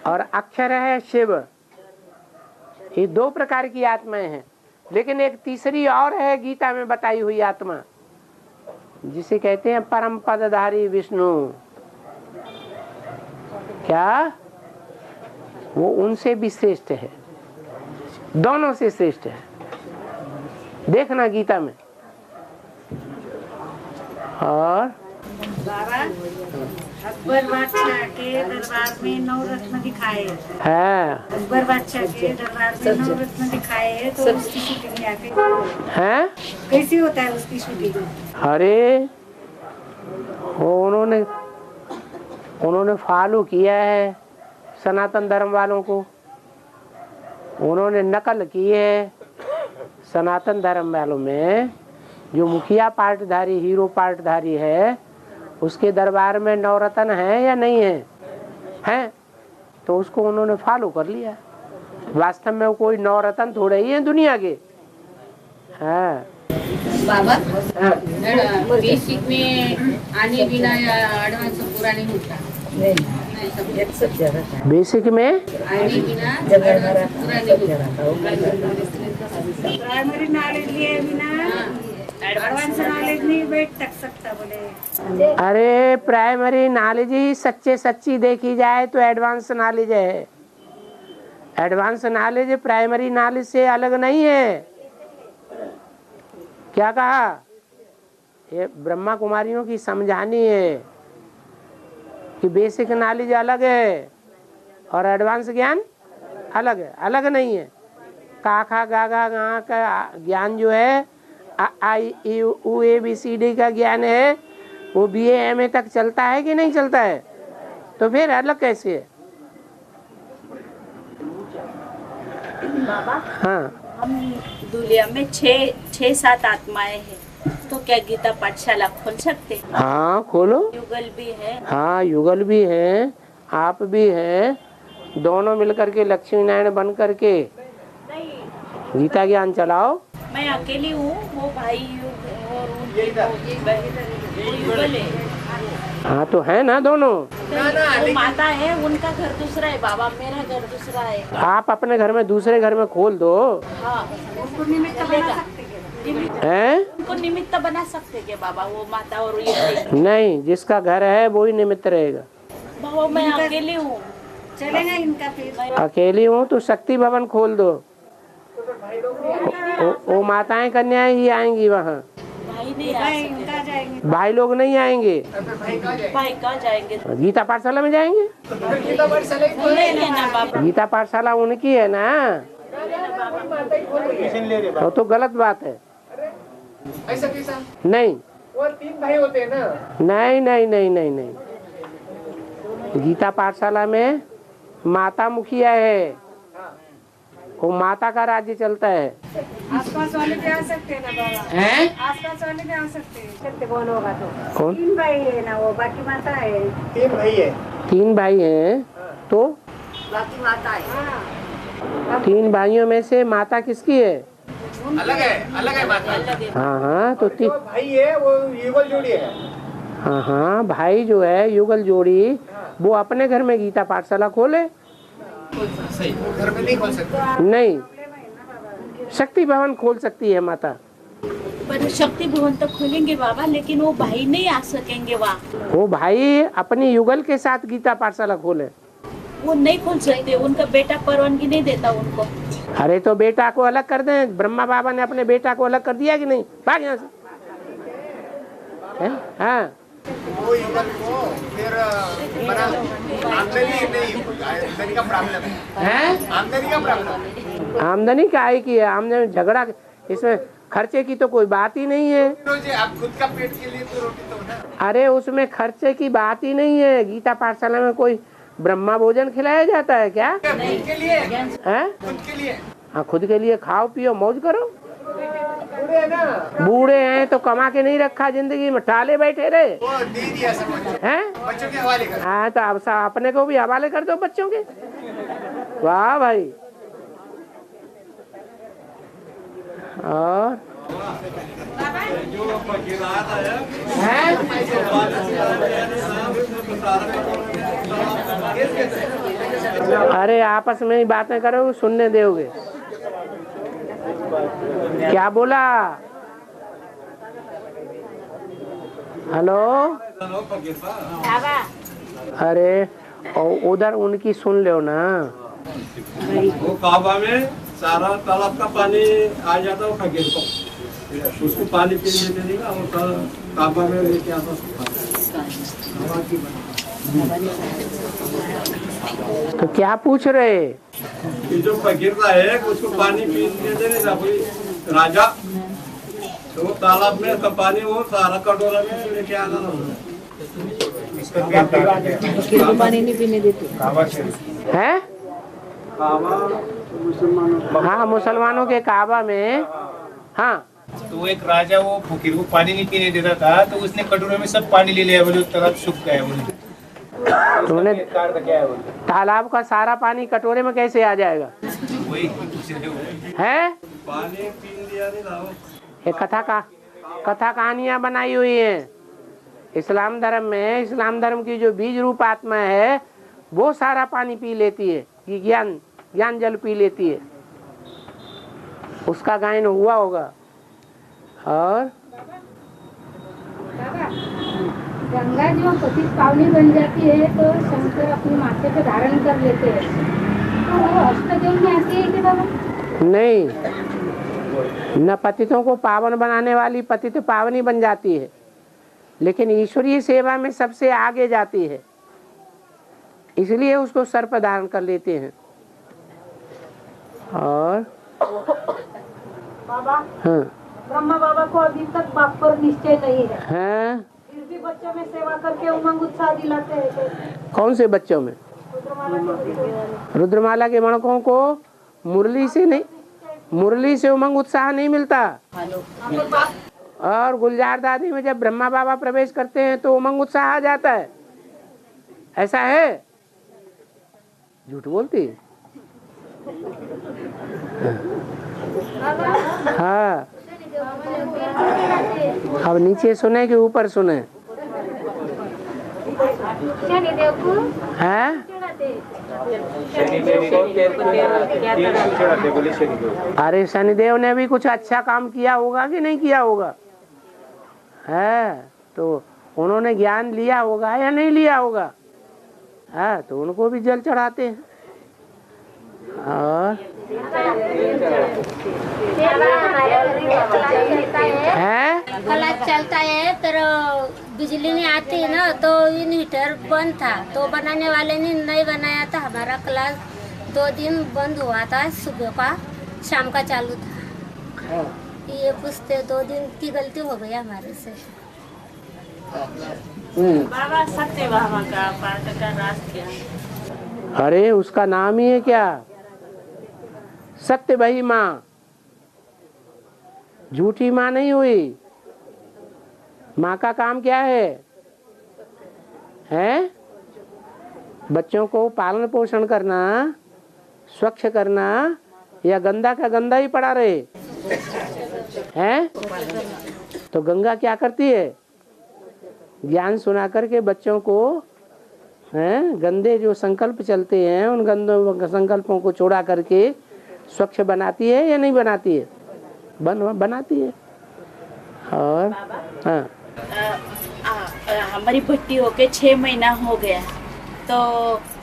और अक्षर है शिव। ये दो प्रकार की आत्माएं हैं, लेकिन एक तीसरी और है गीता में बताई हुई आत्मा, जिसे कहते हैं परम पदधारी विष्णु। क्या? वो उनसे भी श्रेष्ठ है, दोनों से श्रेष्ठ है। देखना गीता में। और बाबा अकबर बादशाह के दरबार में 9 रत्न दिखाए है, अकबर बादशाह के दरबार में 9 रत्न दिखाए हैं, तो उसकी शूटिंग आके हैं? कैसी होता है उसकी शूटिंग? अरे वो उन्होंने फॉलो किया है सनातन धर्म वालों को, उन्होंने नकल की है। सनातन धर्म वालों में जो मुखिया पार्टधारी, हीरो पार्टधारी है, उसके दरबार में 9 रत्न है या नहीं है? हैं? तो उसको उन्होंने फॉलो कर लिया। वास्तव में वो कोई 9 रत्न थोड़े ही हैं दुनिया के। हाँ बाबा बेसिक में आने बिना एडवांस पूरा नहीं होता। बेसिक में आने बिना एडवांस पूरा नहीं होता। प्राइमरी नॉलेज लिए बिना एडवांस नॉलेज नहीं बैठ सकता बोले। अरे प्राइमरी नॉलेज ही सच्ची देखी जाए तो एडवांस नॉलेज है। एडवांस नॉलेज प्राइमरी नॉलेज से अलग नहीं है। क्या कहा? ये ब्रह्मा कुमारियों की समझानी है कि बेसिक नॉलेज अलग है और एडवांस ज्ञान अलग है, अलग नहीं है। काखा गागा गा का ज्ञान जो है, आई ई उ ए बी सी डी का ज्ञान है, वो BA MA तक चलता है कि नहीं चलता है? तो फिर अलग कैसे है? बाबा हाँ, हम दुनिया में 6-7 आत्माएं हैं, तो क्या गीता पाठशाला खोल सकते? हाँ खोलो। युगल भी है। हाँ युगल भी है, आप भी हैं, दोनों मिलकर के लक्ष्मी नारायण बन करके गीता ज्ञान चलाओ। मैं अकेली हूँ, वो भाई और वो युगल है। हाँ तो है ना दोनों। वो माता है, उनका घर दूसरा है बाबा, मेरा घर दूसरा है। आप अपने घर में दूसरे घर में खोल दो। हाँ, उनको निमित्त बना सकते हैं? उनको निमित्त बना सकते क्या बाबा? वो माता और ये नहीं, जिसका घर है वो ही निमित्त रहेगा। बाबा मैं अकेली हूँ, चलेगा इनका फिर? अकेली हूँ तो शक्ति भवन खोल दो। वो माताएं कन्याएं ही आएंगी वहाँ, भाई नहीं आएंगे। भाई लोग नहीं आएंगे। भाई कहाँ जाएंगे? गीता पाठशाला में जाएंगे। गीता पाठशाला उनकी है ना, तो गलत बात है। ऐसा कैसा? नहीं, वो 3 भाई होते हैं ना। नहीं नहीं नहीं नहीं नहीं, गीता पाठशाला में माता मुखिया है, वो माता का राज्य चलता है। आसपास वाले भी आ सकते हैं ना बाबा? हैं? आसपास वाले भी आ सकते हैं। चलते कौन होगा तो? कौन? 3 भाई है ना, वो बाकी माता है। 3 भाई है। 3 भाई हैं तो बाकी माता है। 3 भाइयों में से माता किसकी है? अलग है माता। हाँ हाँ, तो जो भाई है वो युगल जोड़ी है। हाँ हाँ, भाई जो है युगल जोड़ी, वो अपने घर में गीता पाठशाला खोले। सही, घर में नहीं खोल सकते। नहीं, शक्ति भवन खोल सकती है माता। पर शक्ति भवन तक खोलेंगे बाबा, लेकिन वो भाई नहीं आ सकेंगे वहाँ। वो भाई अपनी युगल के साथ गीता पाठशाला खोले। वो नहीं खोल सकते, उनका बेटा परवानगी नहीं देता उनको। अरे तो बेटा को अलग कर दें। ब्रह्मा बाबा ने अपने बेटा को अलग कर दिया कि नहीं? भाग यहाँ से। हाँ, वो युगल को फिर बना आमदनी नहीं, आमदनी का प्रॉब्लम है। आमदनी का प्रॉब्लम। आमदनी का है कि आमदनी झगड़ा, इसमें खर्चे की तो कोई बात ही नहीं है। आप खुद का पेट के लिए तो रोटी तो ना। अरे उसमें खर्चे की बात ही नहीं है। गीता पाठशाला में कोई ब्रह्मा भोजन खिलाया जाता है क्या? खुद के लिए हैं? खुद के लिए। हाँ, खुद के लिए खाओ पियो मौज करो। बूढ़े हैं ना, बूढ़े हैं तो कमा के नहीं रखा जिंदगी में, टाले बैठे रहे वो दे दिया समझ। हैं? बच्चों के हवाले कर। हाँ तो अब अपने को भी हवाले कर दो बच्चों के। वाह भाई। और अरे आपस में ही बातें करो, सुनने दोगे? क्या बोला? हेलो? अरे और उधर उनकी सुन लो ना। वो काबा में सारा तालाब का पानी आ जाता है फकीर को, उसको पानी पीने देने का और काबा में लेके आता तो क्या पूछ रहे? कि जो फकीर का है उसको पानी पीने देने का कोई राजा, तो वो तालाब में का पानी वो सारा कटोरा में लेके आना पानी नहीं पीने देते है। काबा मुसलमानों, हाँ मुसलमानों के काबा में। हाँ तो एक राजा वो फकीर को पानी नहीं पीने देता था, तो उसने कटोरे में सब पानी ले लिया, बोले तालाब सूख गया बोले। तुमने क्या है बोले, तालाब का सारा पानी कटोरे में कैसे आ जाएगा? वही पूछ रहे हो। है पानी पीने दिया नहीं था वो। ये कथा कहानियां बनाई हुई हैं। इस्लाम धर्म में, इस्लाम धर्म की जो बीज रूप आत्मा है वो सारा पानी पी लेती है, ये ज्ञान जल पी लेती है, उसका गायन हुआ होगा। और गंगा जो पतित पावनी बन जाती है तो शंकर अपने माथे पे धारण कर लेते हैं, तो वो अष्टदेव में आती है कि बाबा? नहीं, न पतितों को पावन बनाने वाली पतित पावनी बन जाती है, लेकिन ईश्वरीय सेवा में सबसे आगे जाती है, इसलिए उसको सर्प धारण कर लेते हैं। और बाबा, हाँ ब्रह्मा बाबा को अभी तक बाप पर निश्चय नहीं है, हाँ फिर भी बच्चों में सेवा करके उमंग उत्साह दिलाते हैं। कौन से बच्चों में? रुद्रमाला के मणकों को मुरली से नहीं, मुरली से उमंग उत्साह नहीं मिलता। और गुलजार दादी में जब ब्रह्मा बाबा प्रवेश करते हैं तो उमंग उत्साह आ जाता है, ऐसा है? झूठ बोलती? हाँ, अब नीचे सुने कि ऊपर सुने? है अरे शनिदेव ने भी कुछ अच्छा काम किया होगा कि नहीं किया होगा? है तो उन्होंने ज्ञान लिया होगा या नहीं लिया होगा? है तो उनको भी जल चढ़ाते हैं। और है क्लास चलता है, फिर बिजली नहीं आती है ना, तो इन्वर्टर बंद था, तो बनाने वाले ने नहीं बनाया था। हमारा क्लास 2 दिन बंद हुआ था, सुबह का शाम का चालू था। ये पूछते 2 दिन की गलती हो गई हमारे से। बाबा सत्य बाबा का पाठ का राज क्या? अरे उसका नाम ही है क्या? सत्य भाई माँ, झूठी माँ नहीं हुई। माँ का काम क्या है? हैं? बच्चों को पालन पोषण करना, स्वच्छ करना, या गंदा का गंदा ही पड़ा रहे? हैं? तो गंगा क्या करती है? ज्ञान सुना करके बच्चों को गंदे जो संकल्प चलते हैं उन गंदों संकल्पों को छोड़ा करके स्वच्छ बनाती है या नहीं बनाती है? बनाती है। और हाँ, हमारी भट्टी होके 6 महीना हो गया, तो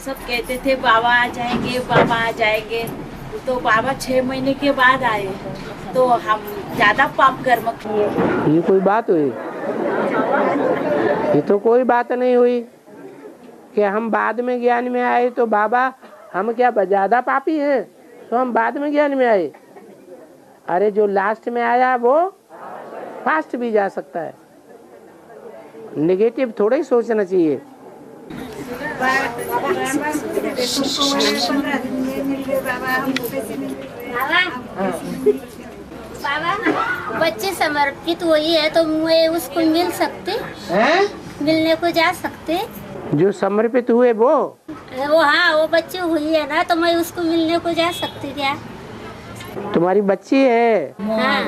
सब कहते थे बाबा आ जाएंगे, बाबा आ जाएंगे। तो बाबा 6 महीने के बाद आए, तो हम ज्यादा पाप कर्म किए। ये कोई बात हुई? ये तो कोई बात नहीं हुई कि हम बाद में ज्ञान में आए तो बाबा हम क्या ज्यादा पापी हैं तो हम बाद में ज्ञान में आए। अरे जो लास्ट में आया वो फास्ट भी जा सकता है, नेगेटिव थोड़ा ही सोचना चाहिए। बाबा बच्चे समर्पित हुई है तो मैं उसको मिल सकते हैं? मिलने को जा सकते? जो समर्पित हुए वो हाँ, वो बच्चे हुई है ना, तो मैं उसको मिलने को जा सकती क्या? तुम्हारी बच्ची है? हाँ।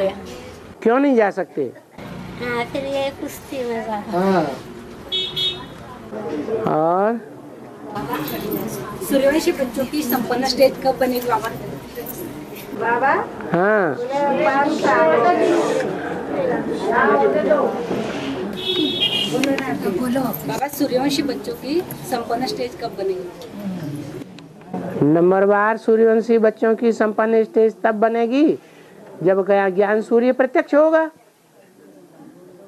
क्यों नहीं जा सकते? हाँ, फिर ये पूछती है। हाँ। और सूर्यवंशी बच्चों की संपन्न स्टेज कब बनेगी बाबा? बाबा हाँ बोलो बाबा, सूर्यवंशी बच्चों की संपन्न स्टेज कब बनेगी? नंबरवार सूर्यवंशी बच्चों की संपन्न स्टेज तब बनेगी जब ज्ञान सूर्य प्रत्यक्ष होगा।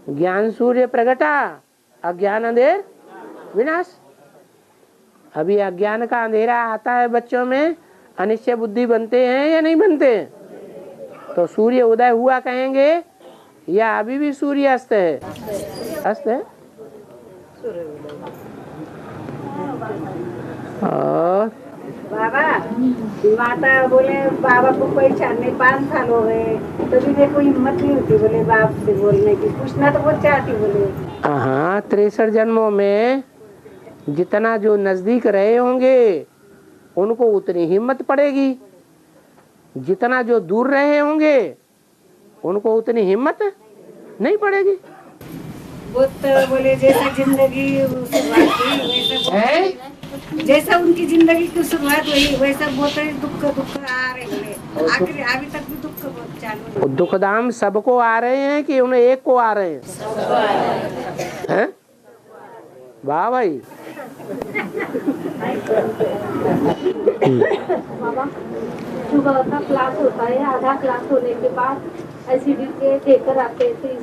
ज्ञान सूर्य प्रगटा, अज्ञान अंधेर विनाश। अभी अज्ञान का अंधेरा आता है बच्चों में, अनिश्चय बुद्धि बनते हैं या नहीं बनते हैं? तो सूर्य उदय हुआ कहेंगे या अभी भी सूर्य अस्त है? अस्त है। और बाबा, माता बोले बाबा को पहचान नहीं, 5 साल हो गए तो भी देखो हिम्मत नहीं होती बोले बाप से बोलने की, पूछना तो बहुत चाहती बोले। हाँ, 63 जन्मों में जितना जो नजदीक रहे होंगे उनको उतनी हिम्मत पड़ेगी, जितना जो दूर रहे होंगे उनको उतनी हिम्मत नहीं पड़ेगी। बहुत बोले जैसा जिंदगी शुरुआत हुई वैसा, जैसा उनकी जिंदगी की शुरुआत हुई वैसा बहुत दुख आ रहे बोले, आखिर अभी तक भी दुख बहुत चालू है। दुख दाम सबको आ रहे हैं कि उन्हें एक को आ रहे हैं? हैं? वाह भाई। सुबह का क्लास होता है, आधा क्लास होने के बाद एसिडिटी देकर आते थे।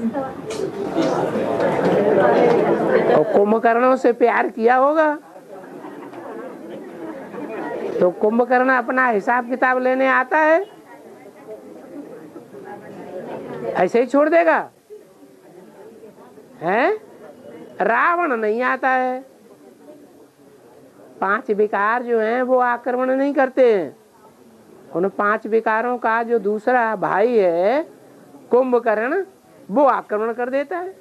और कुंभकर्णों से प्यार किया होगा तो कुंभकर्ण अपना हिसाब किताब लेने आता है, ऐसे ही छोड़ देगा? हैं? रावण नहीं आता है। 5 विकार जो हैं वो आक्रमण नहीं करते हैं। उन 5 विकारों का जो दूसरा भाई है कुंभकर्ण, वो आक्रमण कर देता है।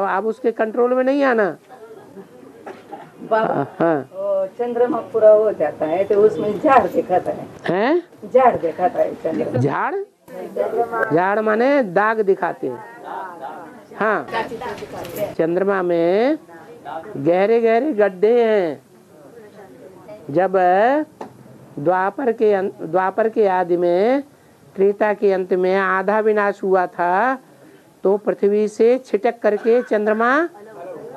अब उसके कंट्रोल में नहीं आना। हाँ, चंद्रमा पूरा हो जाता है तो उसमें झाड़ दिखाता है, झाड़ दिखाता है चंद्रमा। झाड़ माने दाग दिखाते हैं। हाँ, चंद्रमा में गहरे गहरे गड्ढे हैं। जब द्वापर के आदि में, त्रेता के अंत में आधा विनाश हुआ था तो पृथ्वी से छिटक करके चंद्रमा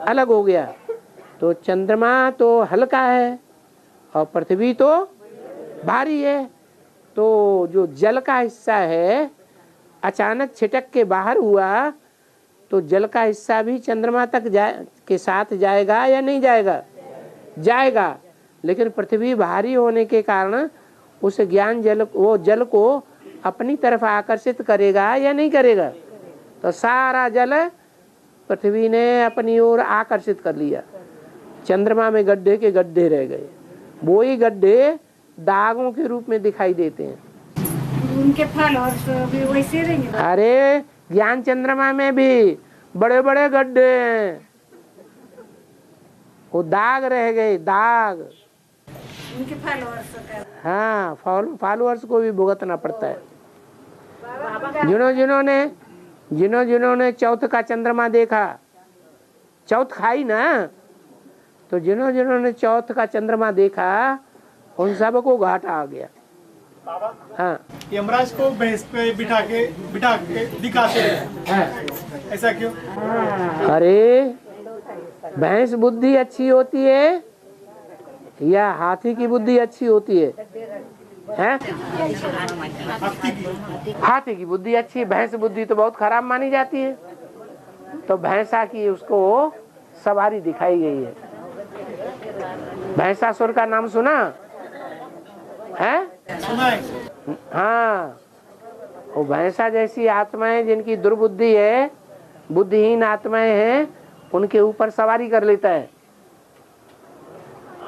अलग हो गया। तो चंद्रमा तो हल्का है और पृथ्वी तो भारी है। तो जो जल का हिस्सा है अचानक छिटक के बाहर हुआ तो जल का हिस्सा भी चंद्रमा तक के साथ जाएगा या नहीं जाएगा? जाएगा। लेकिन पृथ्वी भारी होने के कारण उस वो जल को अपनी तरफ आकर्षित करेगा या नहीं करेगा? तो सारा जल पृथ्वी ने अपनी ओर आकर्षित कर लिया। चंद्रमा में गड्ढे के गड्ढे रह गए। वो ही गड्ढे दागों के रूप में दिखाई देते हैं। उनके फल और भी वैसे रहेंगे। अरे ज्ञान चंद्रमा में भी बड़े बड़े गड्ढे हैं, वो दाग रह गए, दाग। उनके फॉलोअर्स का, हाँ, फॉलोअर्स को भी भुगतना पड़ता है। जिन्होंने चौथ का चंद्रमा देखा, चौथ खाई ना, तो जिन्होंने चौथ का चंद्रमा देखा उन सबको घाटा आ गया। हाँ, यमराज को भैंस पे बिठा के दिखाते हैं, ऐसा क्यों? अरे भैंस बुद्धि अच्छी होती है या हाथी की बुद्धि अच्छी होती है? हैं? हाथी की बुद्धि अच्छी है, भैंस बुद्धि तो बहुत खराब मानी जाती है। तो भैंसा की उसको सवारी दिखाई गई है। भैंसासुर का नाम सुना है? हाँ, वो भैंसा जैसी आत्माएं जिनकी दुर्बुद्धि है, बुद्धिहीन आत्माएं हैं, उनके ऊपर सवारी कर लेता है।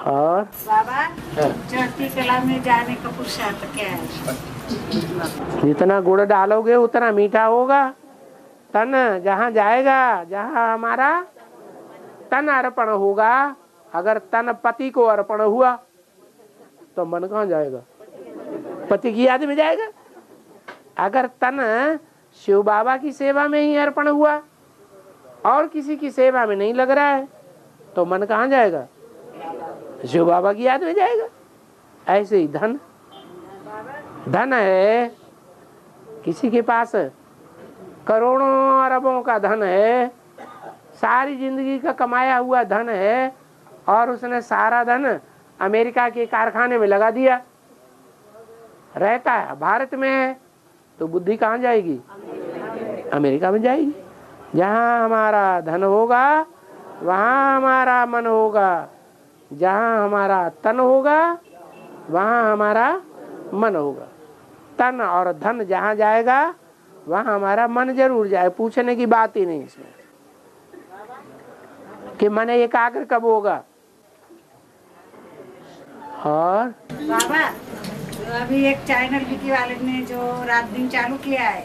और बाबा, चढ़ती कला में जाने का पुरुषार्थ क्या है? जितना गुड़ डालोगे उतना मीठा होगा। तन जहाँ जाएगा, जहाँ हमारा तन अर्पण होगा, अगर तन पति को अर्पण हुआ तो मन कहाँ जाएगा? पति की याद में जाएगा। अगर तन शिव बाबा की सेवा में ही अर्पण हुआ और किसी की सेवा में नहीं लग रहा है तो मन कहाँ जाएगा? शिव बाबा की याद में जाएगा। ऐसे ही धन है, किसी के पास करोड़ों अरबों का धन है, सारी जिंदगी का कमाया हुआ धन है और उसने सारा धन अमेरिका के कारखाने में लगा दिया, रहता है भारत में है, तो बुद्धि कहाँ जाएगी? अमेरिका में जाएगी। जहाँ हमारा धन होगा वहाँ हमारा मन होगा, जहाँ हमारा तन होगा वहाँ हमारा मन होगा। तन और धन जहाँ जाएगा वहाँ हमारा मन जरूर जाए, पूछने की बात ही नहीं इसमें कि मन एकाग्र कब होगा। और बाबा अभी एक चैनल विकी वाले ने जो रात दिन चालू किया है,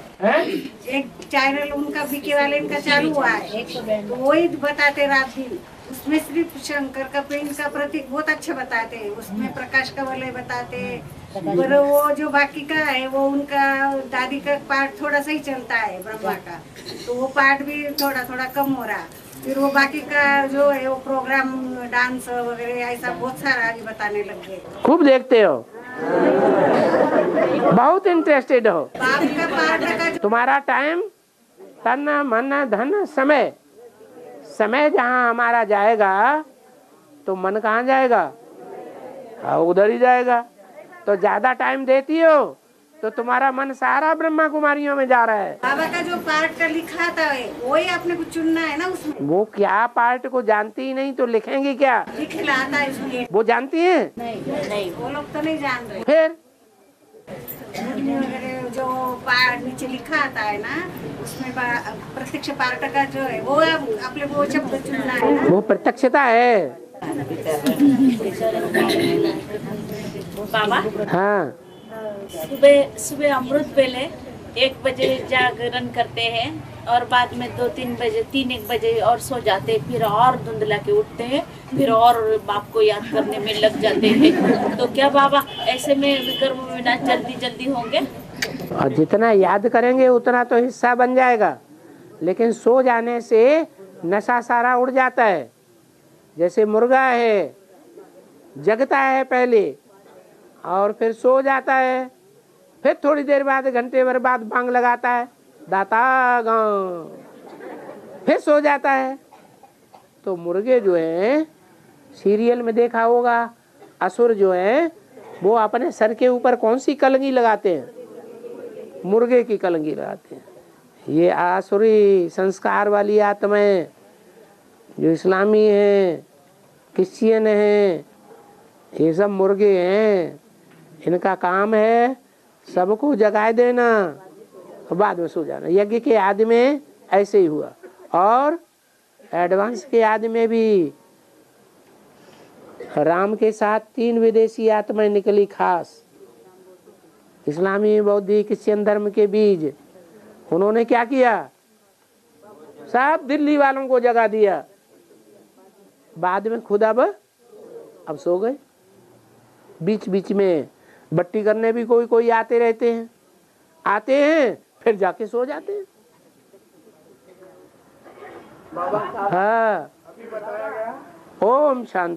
एक चैनल उनका विकी वाले का चालू हुआ है, तो वही बताते रात दिन। उसमें सिर्फ शंकर का पेन का प्रतीक बहुत अच्छा बताते हैं, उसमें प्रकाश का वलय बताते, पर वो जो बाकी का है वो उनका दादी का पार्ट थोड़ा सही चलता है ब्रह्मा का, तो वो पार्ट भी थोड़ा थोड़ा कम हो रहा। फिर वो बाकी का जो है वो प्रोग्राम डांस वगैरह ऐसा बहुत सारा आगे बताने लग गए। खूब देखते हो, बहुत इंटरेस्टेड हो। तुम्हारा टाइम, तन मन धन समय, समय जहाँ हमारा जाएगा तो मन कहाँ जाएगा? उधर ही जाएगा। तो ज्यादा टाइम देती हो तो तुम्हारा मन सारा ब्रह्मा कुमारियों में जा रहा है। बाबा का जो पार्ट का लिखा था वही आपने को चुनना है ना उसमें। वो क्या पार्ट को जानती ही नहीं तो लिखेंगे क्या? लिखलाता है इसमें। वो जानती है? नहीं वो लोग तो नहीं जान रहे। फिर जो पार्ट नीचे लिखा आता है ना उसमें प्रत्यक्ष पार्ट का जो है वो अपने वो शब्द चुनना है ना। वो प्रत्यक्षता है बाबा। हाँ, सुबह सुबह अमृत वेले 1 बजे जागरण करते हैं और बाद में 2-3 बजे 3-1 बजे और सो जाते हैं, फिर और धुंधला के उठते हैं, फिर और बाप को याद करने में लग जाते हैं। तो क्या बाबा ऐसे में विक्रम विनाश जल्दी जल्दी होंगे? और जितना याद करेंगे उतना तो हिस्सा बन जाएगा, लेकिन सो जाने से नशा सारा उड़ जाता है। जैसे मुर्गा है, जगता है पहले और फिर सो जाता है, फिर थोड़ी देर बाद घंटे भर बाद बांग लगाता है, दाता गाँव, फिर सो जाता है। तो मुर्गे जो हैं, सीरियल में देखा होगा, असुर जो हैं वो अपने सर के ऊपर कौन सी कलंगी लगाते हैं? मुर्गे की कलंगी लगाते हैं। ये आसुरी संस्कार वाली आत्माएं जो इस्लामी हैं, क्रिश्चियन हैं, ये सब मुर्गे हैं। इनका काम है सबको जगाए देना और बाद में सो जाना। यज्ञ के आदि में ऐसे ही हुआ और एडवांस के आदि में भी राम के साथ 3 विदेशी आत्माएं निकली खास, इस्लामी बौद्धिक क्रिश्चियन धर्म के बीज। उन्होंने क्या किया? सब दिल्ली वालों को जगा दिया, बाद में खुद अब सो गए। बीच बीच में बट्टी करने भी कोई कोई आते रहते हैं, आते हैं फिर जाके सो जाते हैं। हाँ, ओम शांति।